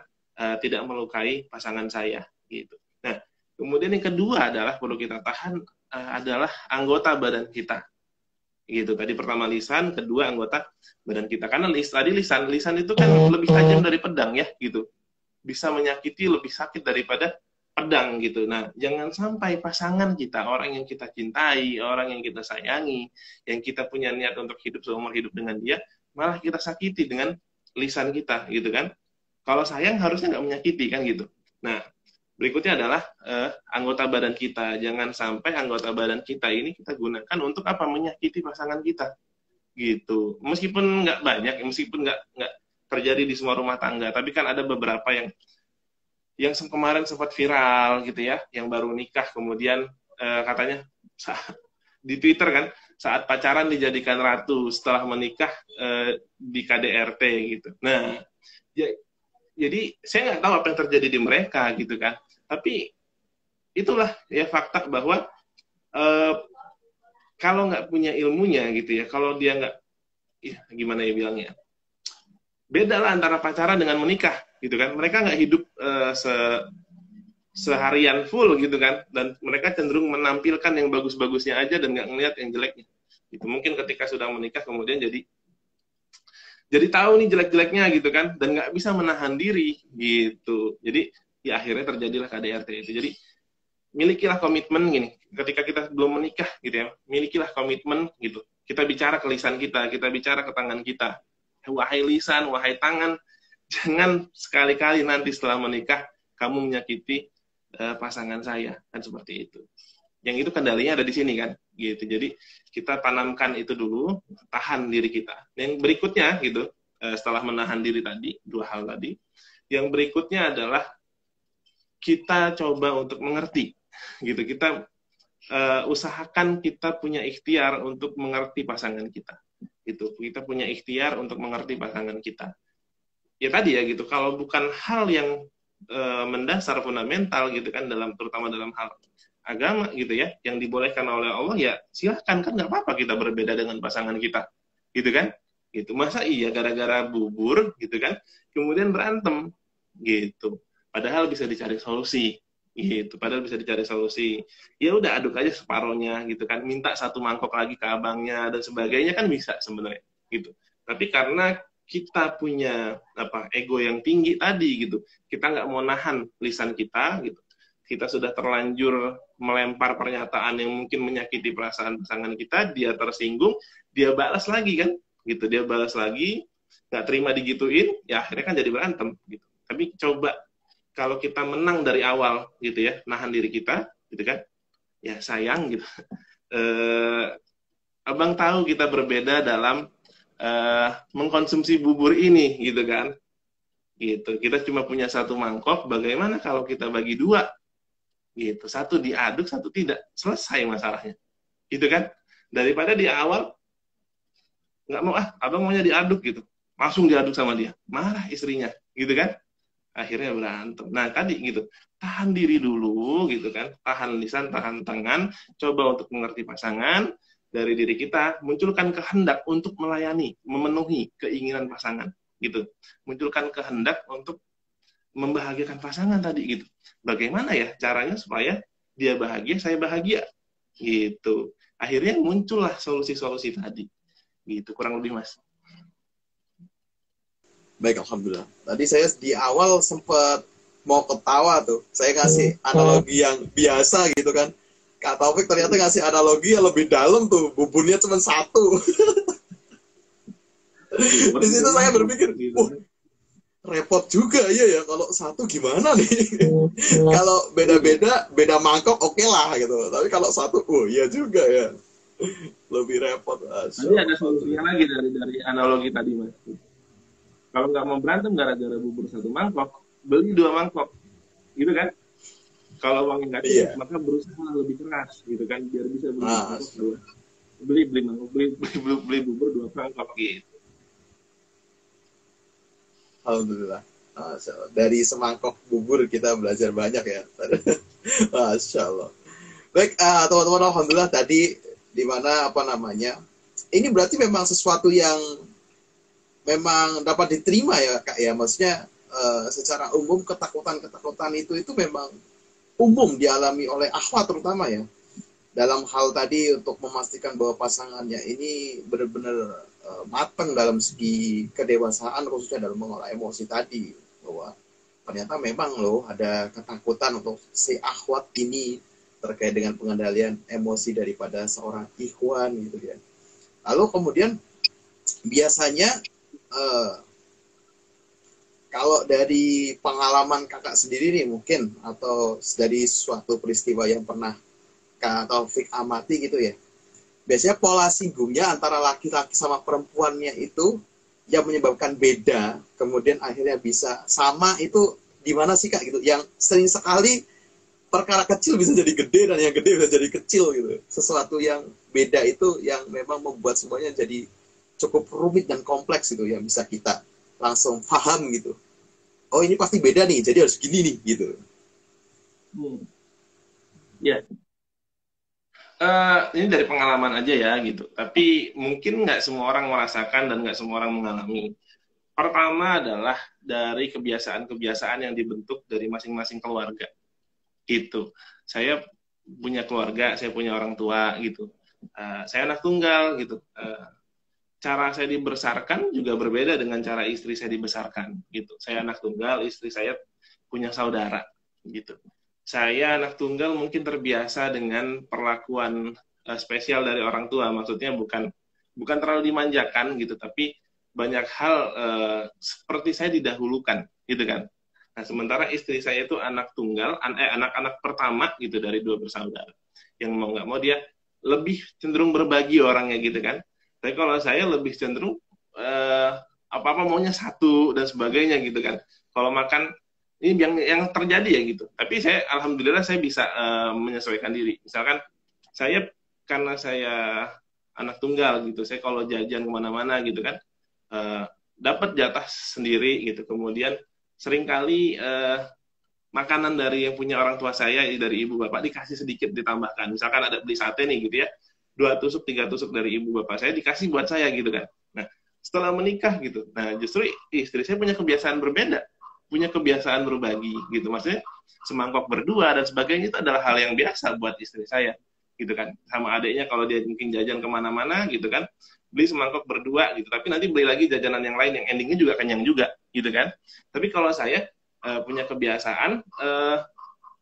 tidak melukai pasangan saya gitu. Nah, kemudian yang kedua adalah perlu kita tahan adalah anggota badan kita. Gitu. Tadi pertama lisan, kedua anggota badan kita. Karena lisan itu kan lebih tajam dari pedang ya gitu. Bisa menyakiti, lebih sakit daripada pedang gitu. Nah, jangan sampai pasangan kita, orang yang kita cintai, orang yang kita sayangi, yang kita punya niat untuk hidup seumur hidup dengan dia, malah kita sakiti dengan lisan kita gitu kan. Kalau sayang harusnya nggak menyakiti kan gitu. Nah, berikutnya adalah anggota badan kita. Jangan sampai anggota badan kita ini kita gunakan untuk apa? Menyakiti pasangan kita gitu. Meskipun nggak banyak, meskipun nggak terjadi di semua rumah tangga, tapi kan ada beberapa yang kemarin sempat viral gitu ya, yang baru nikah kemudian katanya di Twitter kan, saat pacaran dijadikan ratu, setelah menikah di KDRT gitu. Nah, jadi saya nggak tahu apa yang terjadi di mereka gitu kan, tapi itulah ya fakta bahwa kalau nggak punya ilmunya gitu ya, kalau dia nggak, gimana ya bilangnya, beda lah antara pacaran dengan menikah gitu kan. Mereka nggak hidup seharian full gitu kan, dan mereka cenderung menampilkan yang bagus-bagusnya aja dan nggak ngelihat yang jeleknya. Itu mungkin ketika sudah menikah kemudian jadi tahu nih jelek-jeleknya gitu kan, dan nggak bisa menahan diri gitu. Jadi ya akhirnya terjadilah KDRT itu. Jadi milikilah komitmen gini, ketika kita belum menikah gitu ya, milikilah komitmen gitu. Kita bicara ke lisan kita bicara ke tangan kita. Wahai lisan, wahai tangan, jangan sekali-kali nanti setelah menikah kamu menyakiti pasangan saya, kan seperti itu. Yang itu kendalinya ada di sini kan, gitu. Jadi kita tanamkan itu dulu, tahan diri kita. Yang berikutnya gitu, setelah menahan diri tadi, dua hal tadi, yang berikutnya adalah kita coba untuk mengerti, gitu. Kita usahakan kita punya ikhtiar untuk mengerti pasangan kita. Gitu. Kita punya ikhtiar untuk mengerti pasangan kita. Ya tadi ya gitu, kalau bukan hal yang mendasar fundamental gitu kan, terutama dalam hal agama gitu ya, yang dibolehkan oleh Allah, ya silahkan, kan nggak apa-apa kita berbeda dengan pasangan kita, gitu kan? Gitu. Masa iya gara-gara bubur gitu kan, kemudian berantem gitu. Padahal bisa dicari solusi gitu. Padahal bisa dicari solusi. Ya udah aduk aja separohnya gitu kan. Minta satu mangkok lagi ke abangnya dan sebagainya kan bisa sebenarnya gitu. Tapi karena kita punya ego yang tinggi tadi gitu, kita nggak mau nahan lisan kita gitu, kita sudah terlanjur melempar pernyataan yang mungkin menyakiti perasaan pasangan kita, dia tersinggung, dia balas lagi kan gitu, dia balas lagi, nggak terima digituin, ya akhirnya kan jadi berantem gitu. Tapi coba kalau kita menang dari awal gitu ya, nahan diri kita gitu kan, ya sayang gitu. Abang tahu kita berbeda dalam mengkonsumsi bubur ini gitu kan, gitu. Kita cuma punya satu mangkok, bagaimana kalau kita bagi dua gitu, satu diaduk, satu tidak, selesai masalahnya gitu kan. Daripada di awal nggak mau, abang maunya diaduk gitu, langsung diaduk sama dia, marah istrinya gitu kan, akhirnya berantem. Nah tadi gitu, tahan diri dulu gitu kan, tahan lisan, tahan tangan, coba untuk mengerti pasangan. Dari diri kita munculkan kehendak untuk melayani, memenuhi keinginan pasangan gitu, munculkan kehendak untuk membahagiakan pasangan tadi gitu. Bagaimana ya caranya supaya dia bahagia, saya bahagia gitu. Akhirnya muncullah solusi-solusi tadi gitu, kurang lebih Mas. Baik, alhamdulillah. Tadi saya di awal sempat mau ketawa tuh. Saya kasih analogi yang biasa gitu kan. Kak Taufik ternyata ngasih analogi yang lebih dalam tuh. Buburnya cuma satu. Di situ saya berpikir, repot juga ya kalau satu gimana nih. Kalau beda-beda, beda mangkok oke lah gitu. Tapi kalau satu, iya juga ya. Lebih repot. Tadi ada solusinya lagi dari analogi tadi Mas. Kalau nggak mau berantem gara-gara bubur satu mangkok, beli 2 mangkok, gitu kan? Kalau uangnya nggak cukup, maka berusaha lebih keras, gitu kan? Biar bisa beli mangkok 2. Beli bubur 2 mangkok gitu. Alhamdulillah. Dari semangkok bubur kita belajar banyak ya. Masya Allah. Baik, teman-teman, alhamdulillah tadi di mana ini berarti memang sesuatu yang memang dapat diterima ya Kak ya, maksudnya secara umum ketakutan itu memang umum dialami oleh akhwat terutama ya, dalam hal tadi untuk memastikan bahwa pasangannya ini benar-benar matang dalam segi kedewasaan, khususnya dalam mengolah emosi tadi, bahwa ternyata memang loh ada ketakutan untuk si akhwat ini terkait dengan pengendalian emosi daripada seorang ikhwan gitu ya. Lalu kemudian biasanya kalau dari pengalaman kakak sendiri nih mungkin, atau dari suatu peristiwa yang pernah Kak Taufik amati gitu ya, biasanya pola singgungnya antara laki-laki sama perempuannya itu yang menyebabkan beda, kemudian akhirnya bisa sama, itu gimana sih Kak gitu, yang sering sekali perkara kecil bisa jadi gede dan yang gede bisa jadi kecil gitu, sesuatu yang beda itu yang memang membuat semuanya jadi cukup rumit dan kompleks gitu, yang bisa kita langsung paham gitu. Oh ini pasti beda nih, jadi harus gini nih gitu. Ya, ini dari pengalaman aja ya gitu. Tapi mungkin nggak semua orang merasakan dan nggak semua orang mengalami. Pertama adalah dari kebiasaan-kebiasaan yang dibentuk dari masing-masing keluarga. Gitu. Saya punya keluarga, saya punya orang tua gitu. Saya anak tunggal gitu. Cara saya dibesarkan juga berbeda dengan cara istri saya dibesarkan gitu. Saya anak tunggal, istri saya punya saudara gitu. Saya anak tunggal mungkin terbiasa dengan perlakuan spesial dari orang tua, maksudnya bukan terlalu dimanjakan gitu, tapi banyak hal seperti saya didahulukan gitu kan. Nah, sementara istri saya itu anak tunggal, anak-anak pertama gitu dari 2 bersaudara. Yang mau nggak mau dia lebih cenderung berbagi orangnya gitu kan. Tapi kalau saya lebih cenderung apa-apa maunya satu dan sebagainya gitu kan. Kalau makan ini yang terjadi ya gitu. Tapi saya alhamdulillah saya bisa menyesuaikan diri. Misalkan saya karena saya anak tunggal gitu, saya kalau jajan kemana-mana gitu kan dapat jatah sendiri gitu. Kemudian seringkali makanan dari yang punya orang tua saya, dari ibu bapak, dikasih sedikit ditambahkan. Misalkan ada beli sate nih gitu ya, 2 tusuk 3 tusuk dari ibu bapak saya dikasih buat saya gitu kan. Nah, setelah menikah gitu, nah justru istri saya punya kebiasaan berbeda, punya kebiasaan berbagi gitu. Maksudnya semangkok berdua dan sebagainya itu adalah hal yang biasa buat istri saya gitu kan. Sama adiknya kalau dia mungkin jajan kemana-mana gitu kan, beli semangkok berdua gitu, tapi nanti beli lagi jajanan yang lain yang endingnya juga kenyang juga gitu kan. Tapi kalau saya punya kebiasaan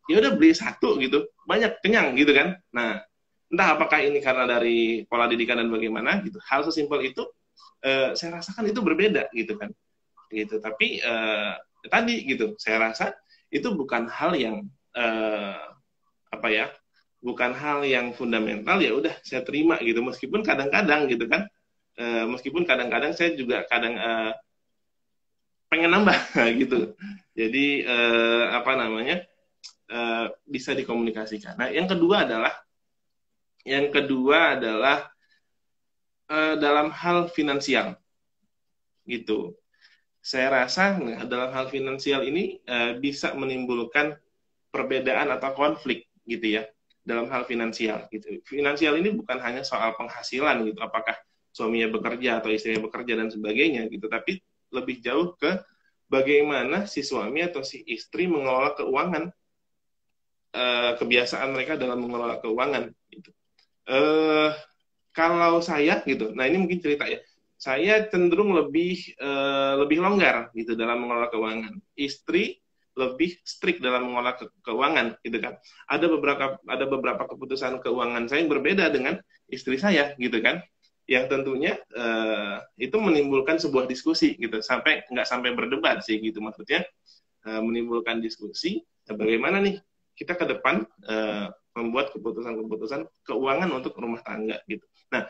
ya udah beli satu gitu, banyak kenyang gitu kan. Nah, entah apakah ini karena dari pola didikan dan bagaimana gitu, hal sesimpel itu saya rasakan itu berbeda gitu kan, gitu. Tapi tadi gitu, saya rasa itu bukan hal yang apa ya, bukan hal yang fundamental, ya udah saya terima gitu, meskipun kadang-kadang gitu kan, meskipun kadang-kadang saya juga kadang pengen nambah gitu. Jadi apa namanya, bisa dikomunikasikan. Nah, yang kedua adalah dalam hal finansial gitu. Saya rasa dalam hal finansial ini bisa menimbulkan perbedaan atau konflik gitu ya, dalam hal finansial gitu. Finansial ini bukan hanya soal penghasilan gitu, apakah suaminya bekerja atau istrinya bekerja dan sebagainya gitu, tapi lebih jauh ke bagaimana si suami atau si istri mengelola keuangan, kebiasaan mereka dalam mengelola keuangan gitu. Kalau saya gitu, nah ini mungkin cerita ya, saya cenderung lebih longgar gitu dalam mengelola keuangan. Istri lebih strict dalam mengelola keuangan gitu kan. Ada beberapa keputusan keuangan saya yang berbeda dengan istri saya gitu kan, yang tentunya itu menimbulkan sebuah diskusi gitu, nggak sampai berdebat sih gitu, maksudnya menimbulkan diskusi bagaimana nih kita ke depan membuat keputusan-keputusan keuangan untuk rumah tangga gitu. Nah,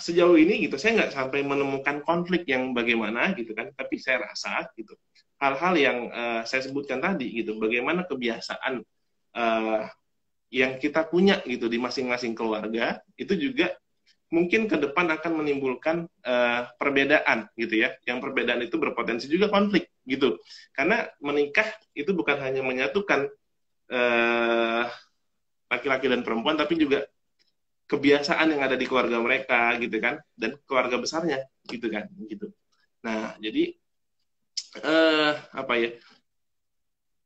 sejauh ini gitu saya nggak sampai menemukan konflik yang bagaimana gitu kan, tapi saya rasa gitu hal-hal yang saya sebutkan tadi gitu, bagaimana kebiasaan yang kita punya gitu di masing-masing keluarga itu juga mungkin ke depan akan menimbulkan perbedaan gitu ya, yang perbedaan itu berpotensi juga konflik gitu, karena menikah itu bukan hanya menyatukan laki-laki dan perempuan, tapi juga kebiasaan yang ada di keluarga mereka gitu kan, dan keluarga besarnya gitu kan gitu. Nah, jadi apa ya,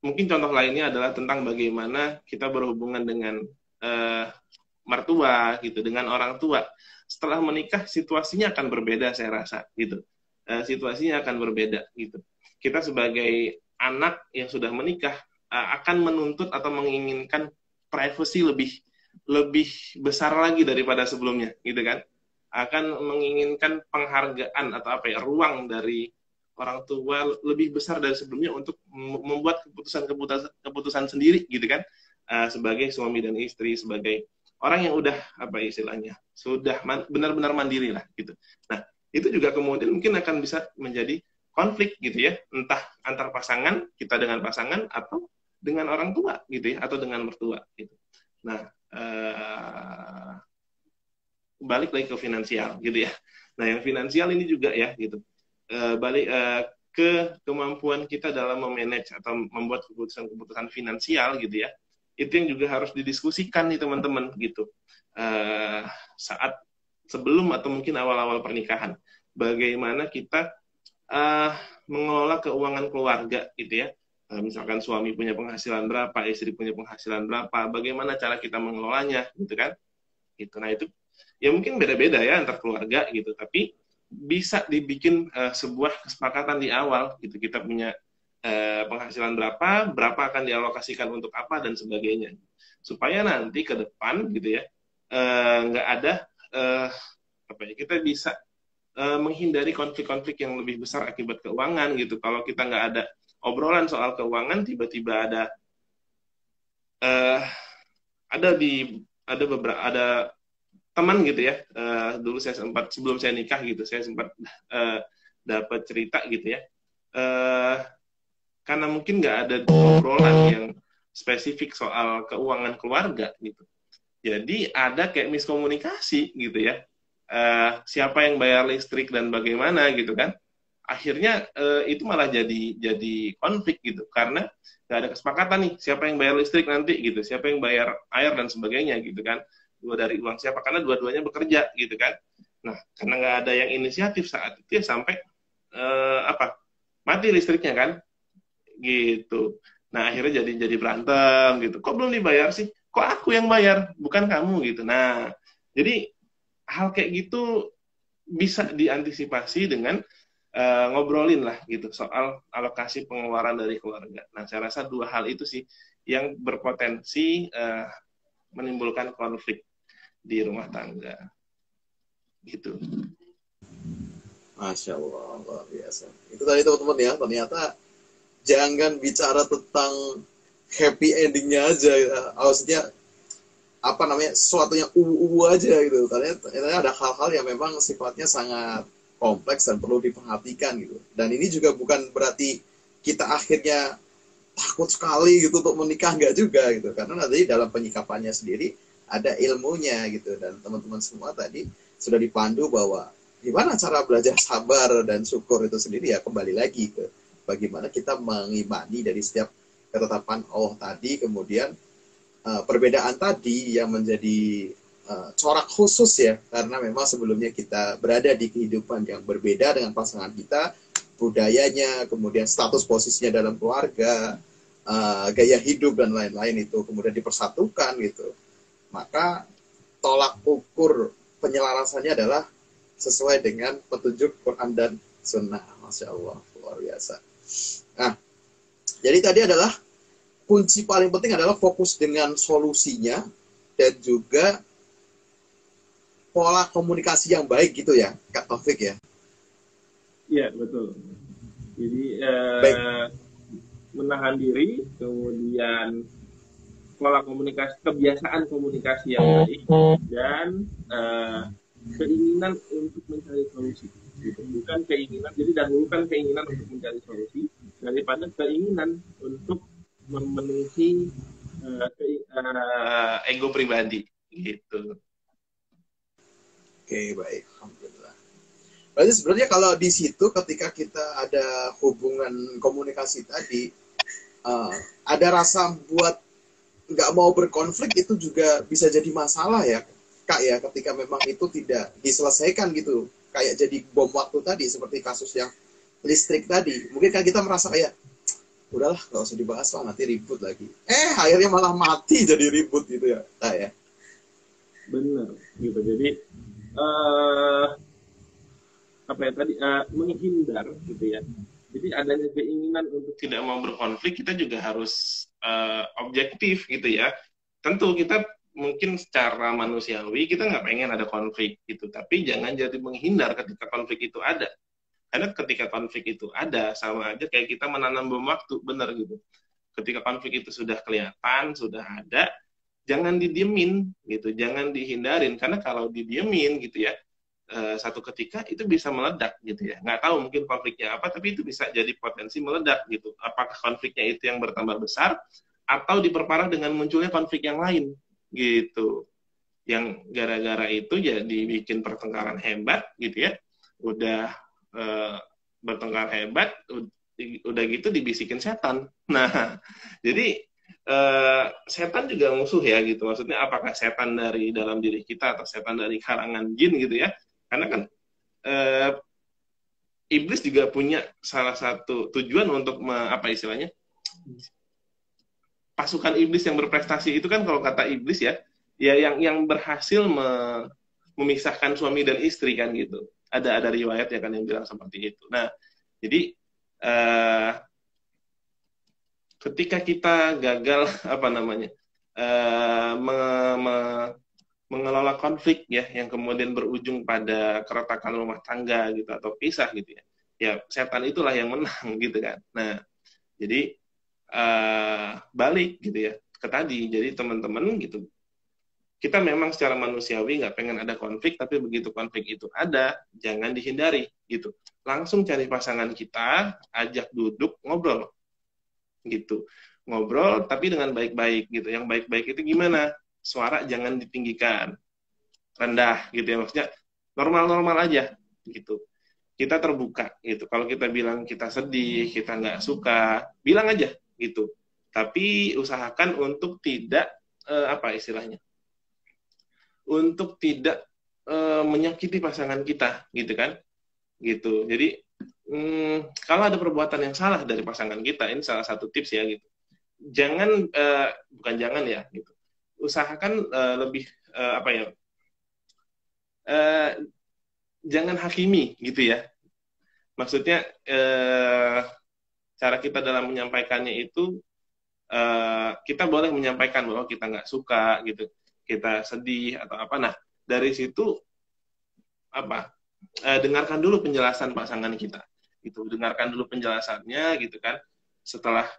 mungkin contoh lainnya adalah tentang bagaimana kita berhubungan dengan mertua gitu, dengan orang tua. Setelah menikah situasinya akan berbeda, saya rasa gitu. Situasinya akan berbeda gitu. Kita sebagai anak yang sudah menikah akan menuntut atau menginginkan privacy lebih besar lagi daripada sebelumnya gitu kan. Akan menginginkan penghargaan atau apa ya, ruang dari orang tua lebih besar dari sebelumnya untuk membuat keputusan sendiri gitu kan, sebagai suami dan istri, sebagai orang yang udah apa istilahnya, sudah benar-benar mandiri lah gitu. Nah, itu juga kemudian mungkin akan bisa menjadi konflik gitu ya, entah antar pasangan, kita dengan pasangan, atau dengan orang tua gitu ya, atau dengan mertua gitu. Nah, balik lagi ke finansial gitu ya. Nah, yang finansial ini juga ya gitu, balik ke kemampuan kita dalam memanage atau membuat keputusan-keputusan finansial gitu ya, itu yang juga harus didiskusikan nih teman-teman gitu, saat sebelum atau mungkin awal-awal pernikahan, bagaimana kita mengelola keuangan keluarga gitu ya. Misalkan suami punya penghasilan berapa, istri punya penghasilan berapa, bagaimana cara kita mengelolanya gitu kan gitu. Nah, itu ya mungkin beda-beda ya antar keluarga gitu, tapi bisa dibikin sebuah kesepakatan di awal gitu, kita punya penghasilan berapa akan dialokasikan untuk apa dan sebagainya, supaya nanti ke depan gitu ya nggak ada apa ya, kita bisa menghindari konflik-konflik yang lebih besar akibat keuangan gitu. Kalau kita nggak ada obrolan soal keuangan, tiba-tiba ada teman gitu ya, dulu saya sempat, sebelum saya nikah gitu, saya sempat dapat cerita gitu ya, karena mungkin nggak ada obrolan yang spesifik soal keuangan keluarga gitu, jadi ada kayak miskomunikasi gitu ya, siapa yang bayar listrik dan bagaimana gitu kan, akhirnya itu malah jadi konflik gitu, karena nggak ada kesepakatan nih siapa yang bayar listrik nanti gitu, siapa yang bayar air dan sebagainya gitu kan, dua dari uang siapa, karena dua-duanya bekerja gitu kan. Nah, karena nggak ada yang inisiatif saat itu ya sampai apa, mati listriknya kan gitu. Nah, akhirnya jadi berantem gitu. Kok belum dibayar sih? Kok aku yang bayar, bukan kamu gitu. Nah, jadi hal kayak gitu bisa diantisipasi dengan ngobrolin lah gitu soal alokasi pengeluaran dari keluarga. Nah, saya rasa dua hal itu sih yang berpotensi menimbulkan konflik di rumah tangga gitu. Masya Allah, luar biasa. Itu tadi teman-teman ya, ternyata jangan bicara tentang happy endingnya aja, ya. Maksudnya apa namanya, sesuatu yang aja gitu. Ternyata ada hal-hal yang memang sifatnya sangat kompleks dan perlu diperhatikan gitu. Dan ini juga bukan berarti kita akhirnya takut sekali gitu untuk menikah, nggak juga gitu, karena nanti dalam penyikapannya sendiri ada ilmunya gitu. Dan teman-teman semua tadi sudah dipandu bahwa gimana cara belajar sabar dan syukur itu sendiri, ya kembali lagi ke bagaimana kita mengimani dari setiap ketetapan Allah tadi, kemudian perbedaan tadi yang menjadi corak khusus ya, karena memang sebelumnya kita berada di kehidupan yang berbeda dengan pasangan kita, budayanya, kemudian status posisinya dalam keluarga, gaya hidup dan lain-lain itu kemudian dipersatukan gitu. Maka tolak ukur penyelarasannya adalah sesuai dengan petunjuk Quran dan Sunnah. Masya Allah, luar biasa. Nah, jadi tadi adalah kunci paling penting adalah fokus dengan solusinya dan juga pola komunikasi yang baik gitu ya, Kak Taufik ya. Iya, betul. Jadi Baik. Menahan diri, kemudian pola komunikasi, kebiasaan komunikasi yang baik, dan keinginan untuk mencari solusi. Gitu. Bukan keinginan, jadi dahulukan keinginan untuk mencari solusi daripada keinginan untuk memenuhi ego pribadi. Gitu. Oke, baik. Alhamdulillah. Berarti sebenarnya kalau di situ ketika kita ada hubungan komunikasi tadi, ada rasa buat nggak mau berkonflik, itu juga bisa jadi masalah ya, Kak ya, ketika memang itu tidak diselesaikan gitu. Kayak jadi bom waktu tadi, seperti kasus yang listrik tadi. Mungkin kan kita merasa kayak, udahlah nggak usah dibahas lah, nanti ribut lagi. Akhirnya malah mati jadi ribut gitu ya, Kak ya. Benar, gitu. Jadi apa ya tadi, menghindar gitu ya. Jadi adanya keinginan untuk tidak mau berkonflik, kita juga harus objektif gitu ya. Tentu kita mungkin secara manusiawi kita nggak pengen ada konflik gitu, tapi jangan jadi menghindar ketika konflik itu ada. Karena ketika konflik itu ada, sama aja kayak kita menanam bom waktu, benar gitu. Ketika konflik itu sudah kelihatan, sudah ada, jangan didiemin gitu, jangan dihindarin, karena kalau didiemin gitu ya, satu ketika itu bisa meledak gitu ya. Nggak tahu mungkin konfliknya apa, tapi itu bisa jadi potensi meledak gitu. Apakah konfliknya itu yang bertambah besar atau diperparah dengan munculnya konflik yang lain gitu. Yang gara-gara itu jadi bikin pertengkaran hebat gitu ya. Udah bertengkar hebat, udah gitu dibisikin setan. Nah, jadi setan juga musuh ya gitu. Maksudnya apakah setan dari dalam diri kita atau setan dari kalangan jin gitu ya. Karena kan iblis juga punya salah satu tujuan untuk apa istilahnya, pasukan iblis yang berprestasi itu kan, kalau kata iblis ya, ya yang berhasil memisahkan suami dan istri kan gitu. Ada riwayat ya kan yang bilang seperti itu. Nah, jadi ketika kita gagal apa namanya mengelola konflik ya, yang kemudian berujung pada keretakan rumah tangga gitu atau pisah gitu ya, ya setan itulah yang menang gitu kan. Nah, jadi balik gitu ya ke tadi, jadi teman-teman gitu, kita memang secara manusiawi nggak pengen ada konflik, tapi begitu konflik itu ada, jangan dihindari gitu, langsung cari pasangan kita, ajak duduk ngobrol gitu, ngobrol tapi dengan baik-baik gitu. Yang baik-baik itu gimana? Suara jangan ditinggikan, rendah gitu ya, maksudnya normal-normal aja gitu. kita terbuka gitu. Kalau kita bilang kita sedih, kita nggak suka, bilang aja gitu. Tapi usahakan untuk tidak apa istilahnya, untuk tidak menyakiti pasangan kita, gitu kan? Gitu. Jadi kalau ada perbuatan yang salah dari pasangan kita, ini salah satu tips ya gitu. Jangan bukan jangan ya gitu. Usahakan lebih apa ya? Eh, jangan hakimi gitu ya. Maksudnya cara kita dalam menyampaikannya itu kita boleh menyampaikan bahwa kita nggak suka gitu, kita sedih atau apa. Nah dari situ apa dengarkan dulu penjelasan pasangan kita, gitu. Dengarkan dulu penjelasannya gitu kan. Setelah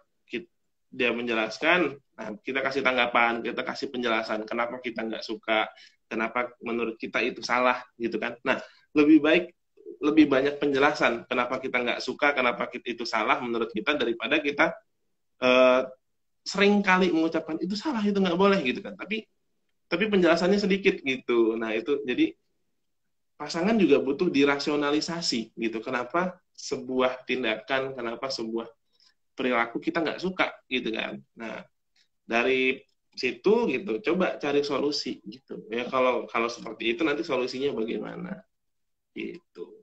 dia menjelaskan, nah kita kasih tanggapan, kita kasih penjelasan kenapa kita nggak suka, kenapa menurut kita itu salah gitu kan. Nah lebih baik lebih banyak penjelasan kenapa kita nggak suka, kenapa itu salah menurut kita daripada kita eh, sering kali mengucapkan itu salah, itu nggak boleh gitu kan. Tapi penjelasannya sedikit gitu. Nah itu jadi pasangan juga butuh dirasionalisasi gitu. Kenapa sebuah tindakan, kenapa sebuah perilaku kita nggak suka gitu kan. Nah dari situ gitu coba cari solusi gitu ya. Kalau seperti itu nanti solusinya bagaimana gitu.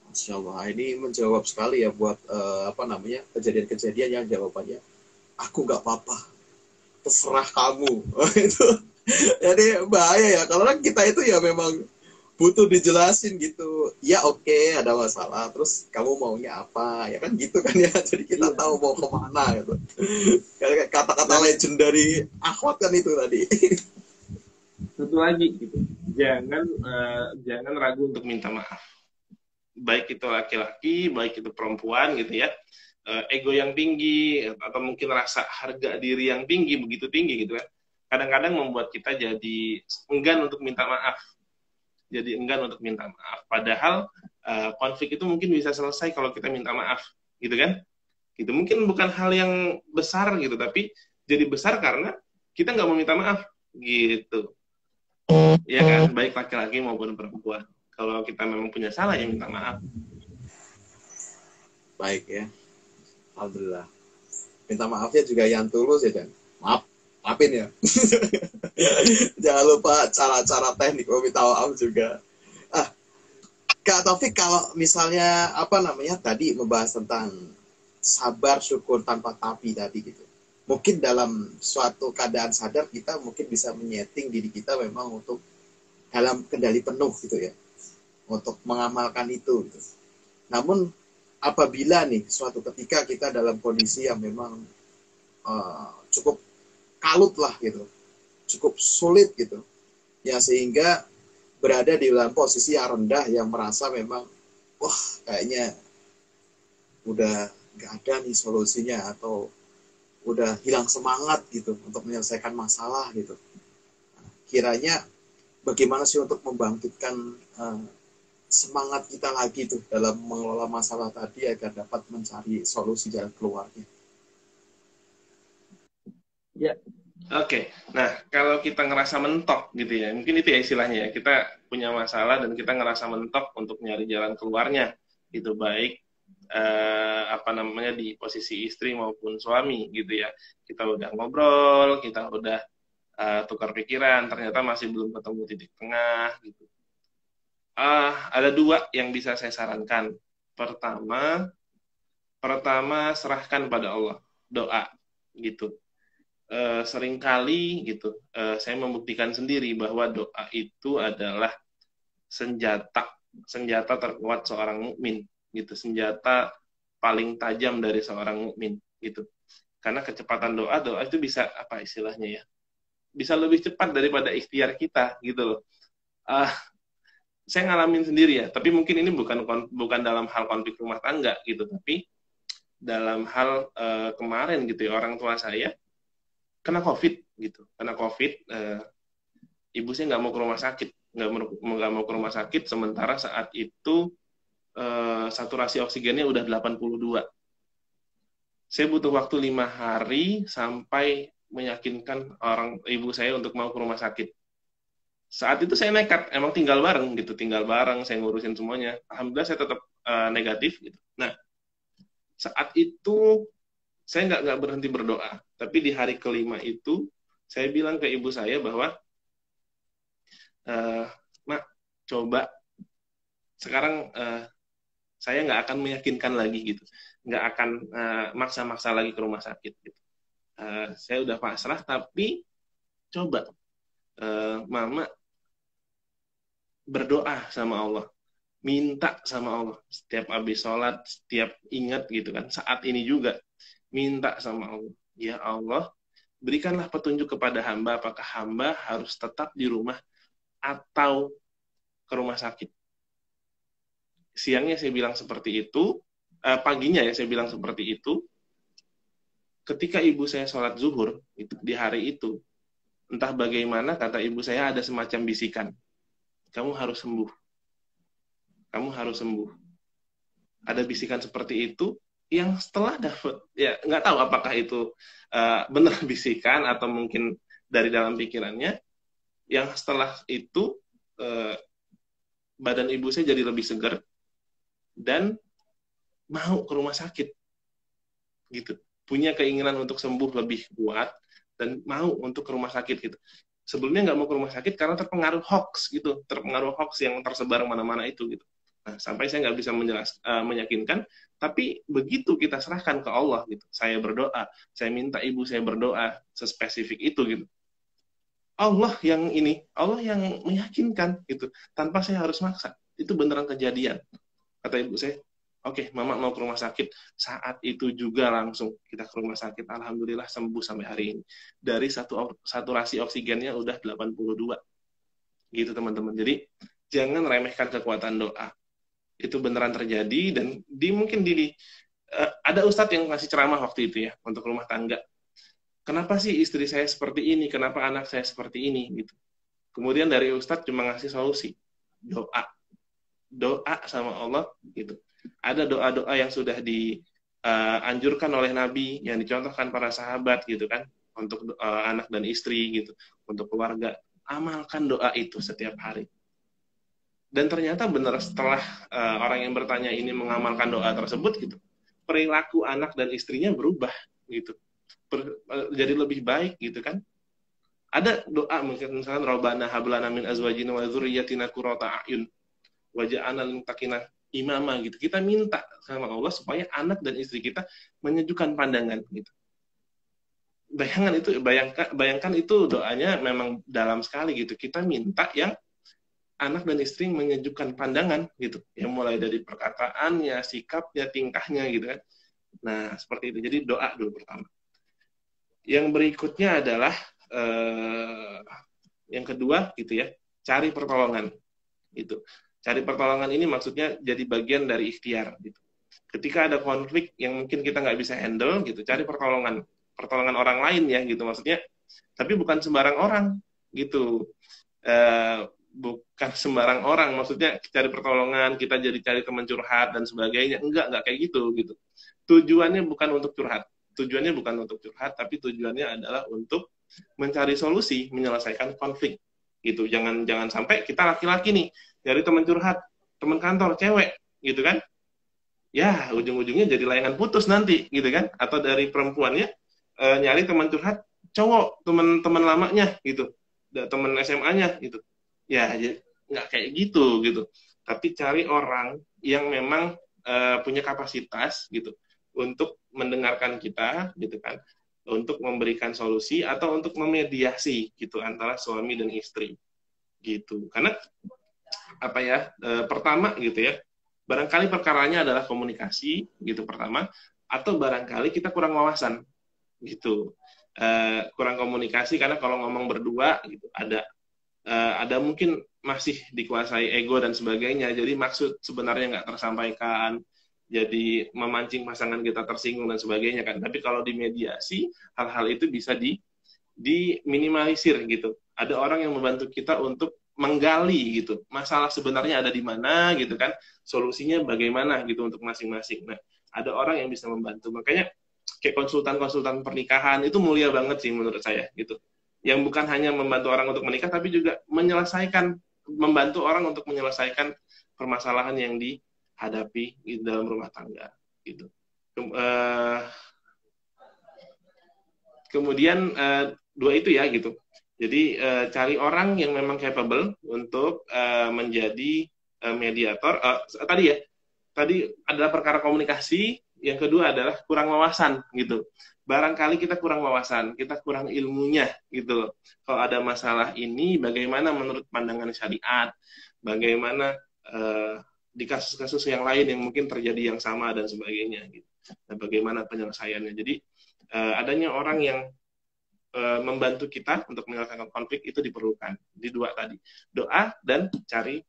Masya Allah, ini menjawab sekali ya buat apa namanya kejadian-kejadian yang jawabannya aku nggak apa-apa, terserah kamu. Itu jadi bahaya ya kalau kita itu ya memang butuh dijelasin gitu. Ya oke, ada masalah, terus kamu maunya apa ya kan gitu kan ya. Jadi kita Iya. tahu mau kemana gitu. Kata-kata Dan legend dari akhwat kan itu tadi. satu lagi gitu, jangan ragu untuk minta maaf. Baik itu laki-laki, baik itu perempuan gitu ya. Ego yang tinggi atau mungkin rasa harga diri yang tinggi, begitu tinggi gitu kan. Kadang-kadang membuat kita jadi enggan untuk minta maaf. Jadi enggan untuk minta maaf. Padahal konflik itu mungkin bisa selesai kalau kita minta maaf, gitu kan? Gitu mungkin bukan hal yang besar gitu, tapi jadi besar karena kita nggak mau minta maaf, gitu. Ya kan, baik laki-laki maupun perempuan. Kalau kita memang punya salah ya minta maaf. Baik ya, alhamdulillah. Minta maafnya juga yang tulus ya, Dan. Maaf, maafin ya. Jangan lupa cara-cara teknik meminta maaf juga. Ah, Kak Taufik, kalau misalnya apa namanya tadi membahas tentang sabar syukur tanpa tapi tadi gitu. Mungkin dalam suatu keadaan sadar kita mungkin bisa menyeting diri kita memang untuk dalam kendali penuh gitu ya. Untuk mengamalkan itu gitu. Namun apabila nih suatu ketika kita dalam kondisi yang memang cukup kalut lah gitu, cukup sulit gitu, ya sehingga berada di dalam posisi yang rendah yang merasa memang wah kayaknya udah nggak ada nih solusinya atau udah hilang semangat gitu untuk menyelesaikan masalah gitu. Kiranya bagaimana sih untuk membangkitkan semangat kita lagi tuh dalam mengelola masalah tadi agar dapat mencari solusi jalan keluarnya. Ya. Oke, nah kalau kita ngerasa mentok gitu ya, mungkin itu ya istilahnya ya, kita punya masalah dan kita ngerasa mentok untuk nyari jalan keluarnya, gitu baik apa namanya di posisi istri maupun suami gitu ya. Kita udah ngobrol, kita udah tukar pikiran, ternyata masih belum ketemu titik tengah gitu. Ada dua yang bisa saya sarankan. Pertama, serahkan pada Allah, doa gitu. Seringkali gitu, saya membuktikan sendiri bahwa doa itu adalah senjata terkuat seorang mukmin gitu, senjata paling tajam dari seorang mukmin gitu. Karena kecepatan doa itu bisa apa istilahnya ya? Bisa lebih cepat daripada ikhtiar kita gitu loh. Uh, saya ngalamin sendiri ya, tapi mungkin ini bukan dalam hal konflik rumah tangga gitu, tapi dalam hal kemarin gitu ya, orang tua saya kena COVID gitu, kena COVID, ibu saya nggak mau ke rumah sakit, nggak mau ke rumah sakit, sementara saat itu saturasi oksigennya udah 82. Saya butuh waktu 5 hari sampai meyakinkan ibu saya untuk mau ke rumah sakit. Saat itu saya nekat, emang tinggal bareng gitu, tinggal bareng, saya ngurusin semuanya. Alhamdulillah saya tetap negatif gitu. Nah, saat itu saya nggak berhenti berdoa, tapi di hari kelima itu saya bilang ke ibu saya bahwa, Mak, coba sekarang saya nggak akan meyakinkan lagi gitu, nggak akan maksa-maksa lagi ke rumah sakit gitu. Saya udah pasrah, tapi coba Mama berdoa sama Allah, minta sama Allah setiap habis sholat, setiap ingat gitu kan, saat ini juga minta sama Allah, ya Allah, berikanlah petunjuk kepada hamba, apakah hamba harus tetap di rumah atau ke rumah sakit. Siangnya saya bilang seperti itu, paginya ya saya bilang seperti itu. Ketika ibu saya sholat zuhur itu, di hari itu, entah bagaimana kata ibu saya ada semacam bisikan, kamu harus sembuh, kamu harus sembuh. Ada bisikan seperti itu yang setelah dapat, ya nggak tahu apakah itu benar bisikan atau mungkin dari dalam pikirannya, yang setelah itu badan ibu saya jadi lebih segar dan mau ke rumah sakit gitu, punya keinginan untuk sembuh lebih kuat dan mau untuk ke rumah sakit gitu. Sebelumnya nggak mau ke rumah sakit karena terpengaruh hoax gitu, terpengaruh hoax yang tersebar mana-mana itu gitu. Nah, sampai saya nggak bisa meyakinkan, tapi begitu kita serahkan ke Allah gitu, saya berdoa, saya minta ibu saya berdoa sespesifik itu gitu. Allah yang ini, Allah yang meyakinkan gitu, tanpa saya harus maksa. Itu beneran kejadian. Kata ibu saya, oke, Mama mau ke rumah sakit. Saat itu juga langsung kita ke rumah sakit. Alhamdulillah sembuh sampai hari ini. Dari saturasi oksigennya udah 82. Gitu teman-teman. Jadi jangan remehkan kekuatan doa. Itu beneran terjadi dan mungkin ada ustadz yang ngasih ceramah waktu itu ya untuk rumah tangga. Kenapa sih istri saya seperti ini? Kenapa anak saya seperti ini? Gitu. Kemudian dari ustadz cuma ngasih solusi. Doa. Doa sama Allah gitu. Ada doa-doa yang sudah dianjurkan oleh Nabi, yang dicontohkan para sahabat gitu kan, untuk anak dan istri gitu, untuk keluarga. Amalkan doa itu setiap hari. Dan ternyata benar setelah orang yang bertanya ini mengamalkan doa tersebut gitu, perilaku anak dan istrinya berubah gitu, jadi lebih baik gitu kan. Ada doa mungkin misalkan Rabbana hablana min azwajina wa dzurriyyatina qurrata a'yun waja'alna lil muttaqina imama gitu. Kita minta sama Allah supaya anak dan istri kita menyejukkan pandangan gitu. Bayangkan itu doanya memang dalam sekali gitu. Kita minta yang anak dan istri menyejukkan pandangan gitu. Yang mulai dari perkataannya, sikapnya, tingkahnya gitu kan. Nah, seperti itu. Jadi doa dulu pertama. Yang berikutnya adalah yang kedua gitu ya, cari pertolongan gitu. Cari pertolongan ini maksudnya jadi bagian dari ikhtiar gitu. Ketika ada konflik yang mungkin kita nggak bisa handle gitu, cari pertolongan orang lain ya gitu maksudnya. Tapi bukan sembarang orang gitu. Bukan sembarang orang, maksudnya cari pertolongan, kita jadi cari teman curhat dan sebagainya. Enggak kayak gitu gitu. Tujuannya bukan untuk curhat. Tujuannya bukan untuk curhat, tapi tujuannya adalah untuk mencari solusi, menyelesaikan konflik gitu. Jangan sampai kita laki-laki nih dari teman curhat, teman kantor cewek gitu kan, ya ujung-ujungnya jadi layangan putus nanti gitu kan. Atau dari perempuannya nyari teman curhat cowok, teman-teman lamanya gitu, teman SMA-nya gitu, ya nggak kayak gitu gitu. Tapi cari orang yang memang punya kapasitas gitu untuk mendengarkan kita gitu kan, untuk memberikan solusi atau untuk memediasi gitu antara suami dan istri gitu. Karena apa ya, pertama gitu ya, barangkali perkaranya adalah komunikasi gitu pertama, atau barangkali kita kurang wawasan gitu, kurang komunikasi karena kalau ngomong berdua gitu ada mungkin masih dikuasai ego dan sebagainya, jadi maksud sebenarnya nggak tersampaikan, jadi memancing pasangan kita tersinggung dan sebagainya kan. Tapi kalau di mediasi hal-hal itu bisa diminimalisir gitu. Ada orang yang membantu kita untuk menggali gitu, masalah sebenarnya ada di mana gitu kan, solusinya bagaimana gitu untuk masing-masing. Nah, ada orang yang bisa membantu. Makanya kayak konsultan-konsultan pernikahan itu mulia banget sih menurut saya gitu. yang bukan hanya membantu orang untuk menikah, tapi juga membantu orang untuk menyelesaikan permasalahan yang dihadapi di dalam rumah tangga. Gitu. Kemudian dua itu ya gitu. Jadi cari orang yang memang capable untuk menjadi mediator. Tadi adalah perkara komunikasi. Yang kedua adalah kurang wawasan gitu. Barangkali kita kurang wawasan, kita kurang ilmunya gitu loh. Kalau ada masalah ini, bagaimana menurut pandangan syariat, bagaimana di kasus-kasus yang lain yang mungkin terjadi yang sama dan sebagainya gitu. Dan bagaimana penyelesaiannya. Jadi adanya orang yang membantu kita untuk menyelesaikan konflik itu diperlukan. Di dua tadi, doa dan cari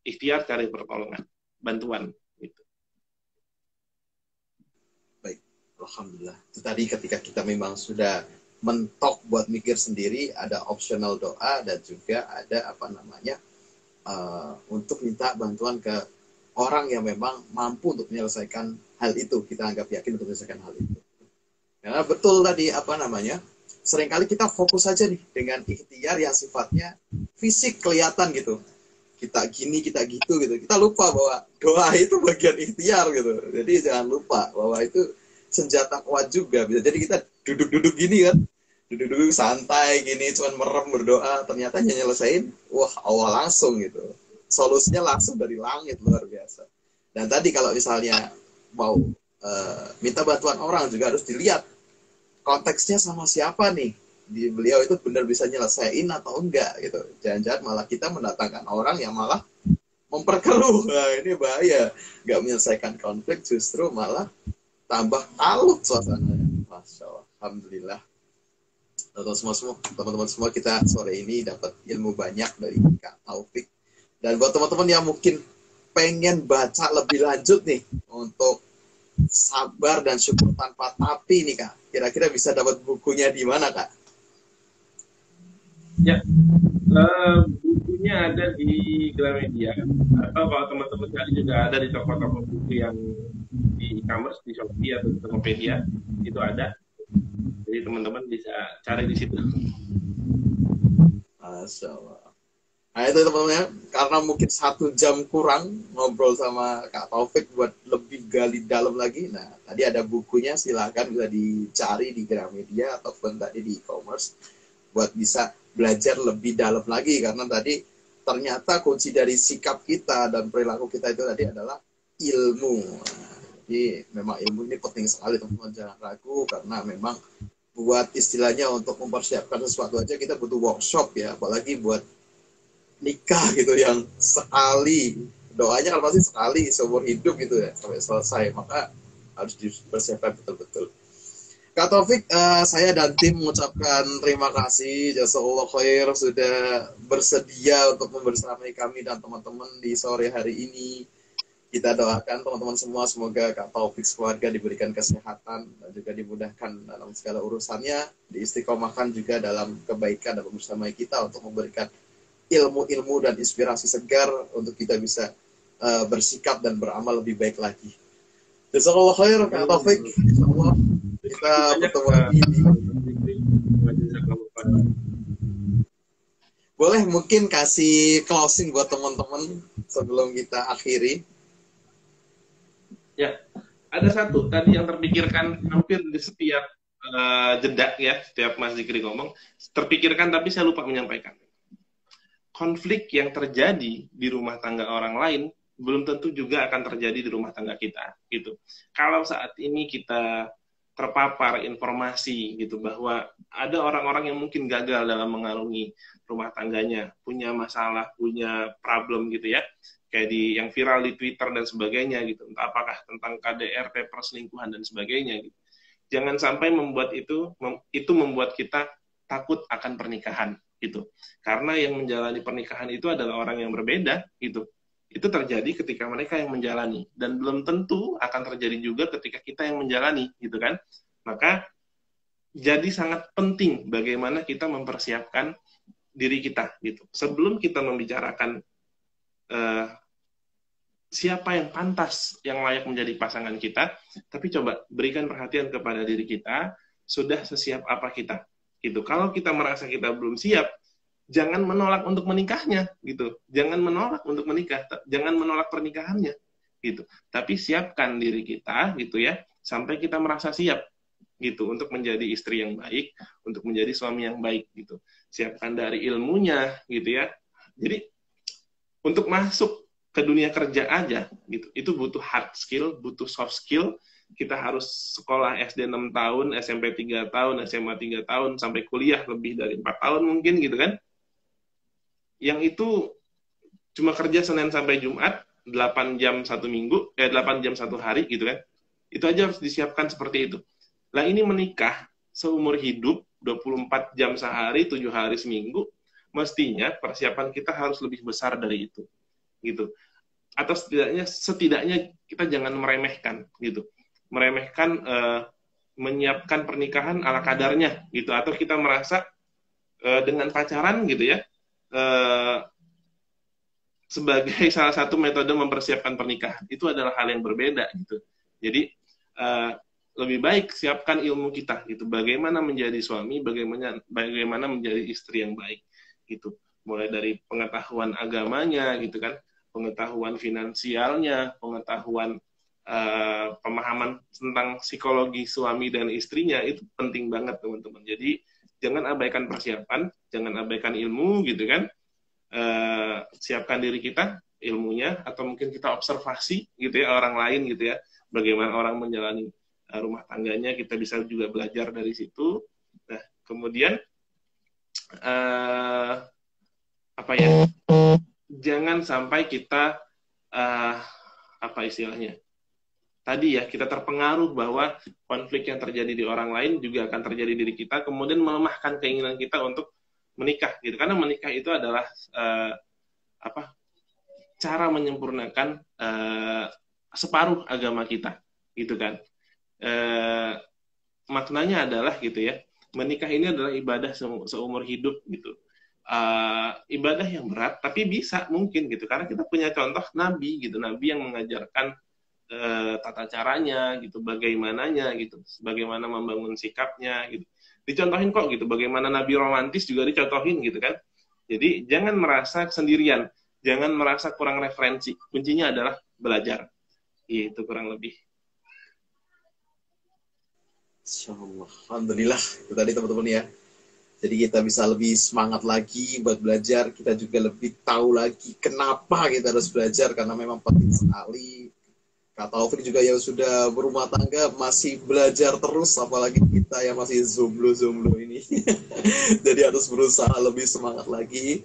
ikhtiar, cari pertolongan, bantuan. Gitu. Baik, alhamdulillah. Itu tadi ketika kita memang sudah mentok buat mikir sendiri, ada optional doa dan juga ada untuk minta bantuan ke orang yang memang mampu untuk menyelesaikan hal itu. Kita anggap yakin untuk menyelesaikan hal itu. Karena betul tadi seringkali kita fokus aja nih dengan ikhtiar yang sifatnya fisik kelihatan gitu. Kita gini, kita gitu gitu. Kita lupa bahwa doa itu bagian ikhtiar gitu. Jadi jangan lupa bahwa itu senjata kuat juga. Jadi kita duduk-duduk gini kan. Duduk-duduk santai gini, cuman merem berdoa. Ternyata nyelesain, wah Allah langsung gitu. Solusinya langsung dari langit, luar biasa. Dan tadi kalau misalnya mau minta bantuan orang juga harus dilihat konteksnya sama siapa nih, beliau itu benar bisa nyelesain atau enggak gitu. Jangan-jangan malah kita mendatangkan orang yang malah memperkeruh. Nah, ini bahaya, nggak menyelesaikan konflik, justru malah tambah kalut suasananya. Masya Allah, alhamdulillah. Teman-teman semua, kita sore ini dapat ilmu banyak dari Kak Taufik. Dan buat teman-teman yang mungkin pengen baca lebih lanjut nih untuk sabar dan syukur tanpa tapi nih Kak, kira-kira bisa dapat bukunya di mana Kak? Ya, bukunya ada di Gramedia, atau kalau teman-teman cari juga ada di toko-toko buku yang di e-commerce, di Shopee atau di Tokopedia, itu ada. Jadi teman-teman bisa cari di situ. Masya Allah. Nah itu teman-teman, karena mungkin 1 jam kurang ngobrol sama Kak Taufik buat lebih gali dalam lagi. Nah tadi ada bukunya, silahkan bisa dicari di Gramedia ataupun tadi di e-commerce buat bisa belajar lebih dalam lagi. Karena tadi ternyata kunci dari sikap kita dan perilaku kita itu tadi adalah ilmu. Jadi memang ilmu ini penting sekali teman-teman, jangan ragu, karena memang buat istilahnya untuk mempersiapkan sesuatu aja kita butuh workshop ya, apalagi buat nikah gitu yang sekali, doanya kan pasti sekali seumur hidup gitu ya sampai selesai, maka harus dipersiapkan betul-betul. Kak Taufik, saya dan tim mengucapkan terima kasih, jazakallah khair sudah bersedia untuk membersamai kami dan teman-teman di sore hari ini. Kita doakan teman-teman semua, semoga Kak Taufik keluarga diberikan kesehatan dan juga dimudahkan dalam segala urusannya, diistiqomahkan juga dalam kebaikan dan bersama kita untuk memberikan ilmu-ilmu dan inspirasi segar untuk kita bisa bersikap dan beramal lebih baik lagi. Jazakallah khair Kak Taufik. Insyaallah kita bertemu lagi di... Boleh mungkin kasih closing buat teman-teman sebelum kita akhiri. Ya, ada satu tadi yang terpikirkan hampir di setiap jeda ya, setiap Mas Zikri ngomong, terpikirkan tapi saya lupa menyampaikan. Konflik yang terjadi di rumah tangga orang lain belum tentu juga akan terjadi di rumah tangga kita gitu. Kalau saat ini kita terpapar informasi gitu bahwa ada orang-orang yang mungkin gagal dalam mengarungi rumah tangganya, punya masalah, punya problem gitu ya, kayak yang viral di Twitter dan sebagainya gitu, entah apakah tentang KDRT, perselingkuhan dan sebagainya gitu. Jangan sampai membuat itu membuat kita takut akan pernikahan gitu. Karena yang menjalani pernikahan itu adalah orang yang berbeda gitu. Itu terjadi ketika mereka yang menjalani, dan belum tentu akan terjadi juga ketika kita yang menjalani gitu kan. Maka jadi sangat penting bagaimana kita mempersiapkan diri kita gitu. Sebelum kita membicarakan siapa yang pantas, yang layak menjadi pasangan kita, tapi coba berikan perhatian kepada diri kita, sudah sesiap apa kita gitu. Kalau kita merasa kita belum siap, jangan menolak untuk menikahnya gitu. Jangan menolak untuk menikah, jangan menolak pernikahannya gitu. Tapi siapkan diri kita gitu ya sampai kita merasa siap gitu untuk menjadi istri yang baik, untuk menjadi suami yang baik gitu. Siapkan dari ilmunya gitu ya. Jadi untuk masuk ke dunia kerja aja gitu, itu butuh hard skill, butuh soft skill. Kita harus sekolah SD 6 tahun, SMP 3 tahun, SMA 3 tahun, sampai kuliah lebih dari 4 tahun mungkin gitu kan. Yang itu cuma kerja Senin sampai Jumat, 8 jam satu minggu, 8 jam satu hari gitu kan. Itu aja harus disiapkan seperti itu. Nah ini menikah seumur hidup, 24 jam sehari, 7 hari seminggu, mestinya persiapan kita harus lebih besar dari itu. Gitu. Atau setidaknya kita jangan meremehkan gitu. Meremehkan menyiapkan pernikahan ala kadarnya gitu, atau kita merasa dengan pacaran gitu ya sebagai salah satu metode mempersiapkan pernikahan. Itu adalah hal yang berbeda gitu. Jadi lebih baik siapkan ilmu kita gitu, bagaimana menjadi suami, bagaimana menjadi istri yang baik gitu, mulai dari pengetahuan agamanya gitu kan, pengetahuan finansialnya, pengetahuan pemahaman tentang psikologi suami dan istrinya. Itu penting banget teman-teman. Jadi jangan abaikan persiapan, jangan abaikan ilmu gitu kan. Siapkan diri kita ilmunya, atau mungkin kita observasi gitu ya orang lain gitu ya, bagaimana orang menjalani rumah tangganya, kita bisa juga belajar dari situ. Nah, kemudian apa ya? Jangan sampai kita apa istilahnya? Tadi ya, kita terpengaruh bahwa konflik yang terjadi di orang lain juga akan terjadi di diri kita, kemudian melemahkan keinginan kita untuk menikah gitu. Karena menikah itu adalah cara menyempurnakan separuh agama kita gitu kan. Maknanya adalah gitu ya, menikah ini adalah ibadah seumur hidup gitu. Ibadah yang berat tapi bisa mungkin gitu, karena kita punya contoh nabi gitu, nabi yang mengajarkan tata caranya gitu, bagaimananya gitu, bagaimana membangun sikapnya gitu, dicontohin kok gitu. Bagaimana nabi romantis juga dicontohin gitu kan. Jadi jangan merasa sendirian, jangan merasa kurang referensi, kuncinya adalah belajar. Itu kurang lebih. Insyaallah. Alhamdulillah, itu tadi teman-teman ya. Jadi kita bisa lebih semangat lagi buat belajar, kita juga lebih tahu lagi kenapa kita harus belajar, karena memang penting sekali. Kak Taufik juga yang sudah berumah tangga masih belajar terus, apalagi kita yang masih jomblo-jomblo ini. Jadi harus berusaha lebih semangat lagi.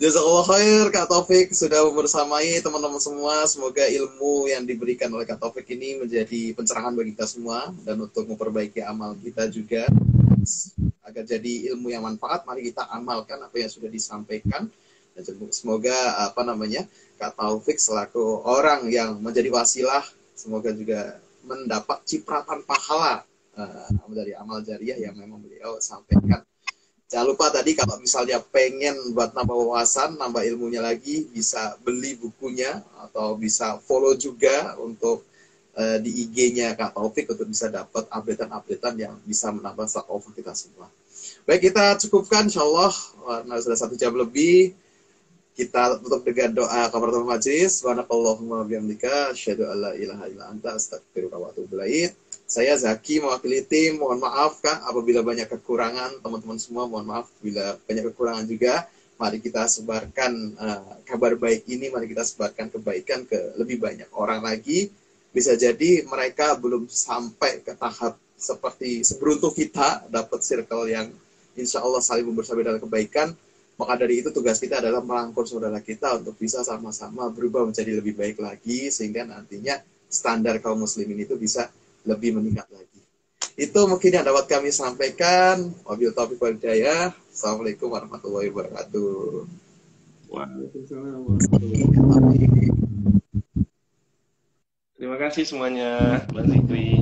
Jazakallah khair Kak Taufik sudah bersamai teman-teman semua. Semoga ilmu yang diberikan oleh Kak Taufik ini menjadi pencerahan bagi kita semua, dan untuk memperbaiki amal kita juga agar jadi ilmu yang manfaat. Mari kita amalkan apa yang sudah disampaikan, dan semoga Kak Taufik selaku orang yang menjadi wasilah, semoga juga mendapat cipratan pahala dari amal jariah yang memang beliau sampaikan. Jangan lupa tadi kalau misalnya pengen buat nambah wawasan, nambah ilmunya lagi, bisa beli bukunya atau bisa follow juga untuk di IG-nya Kak Taufik untuk bisa dapat updatean-updatean yang bisa menambah over kita semua. Baik, kita cukupkan insyaallah, karena sudah 1 jam lebih. Kita tutup dengan doa kafaratul majlis. Subhanakallahumma bihamdika asyhadu alla ilaha illa anta astaghfiruka wa atubu ilaik. Saya Zaki mewakili tim, mohon maaf Kak apabila banyak kekurangan, teman-teman semua mohon maaf bila banyak kekurangan juga. Mari kita sebarkan kabar baik ini, mari kita sebarkan kebaikan ke lebih banyak orang lagi. Bisa jadi mereka belum sampai ke tahap seperti seberuntung kita, dapat circle yang insya Allah saling membersamai dalam kebaikan. Maka dari itu tugas kita adalah merangkul saudara kita untuk bisa sama-sama berubah menjadi lebih baik lagi, sehingga nantinya standar kaum muslimin itu bisa lebih meningkat lagi. Itu mungkin yang dapat kami sampaikan. Wabillahi taufiq wal hidayah. Assalamualaikum warahmatullahi wabarakatuh. Waalaikumsalam warahmatullahi wabarakatuh. Terima kasih semuanya, Mbak Zikri.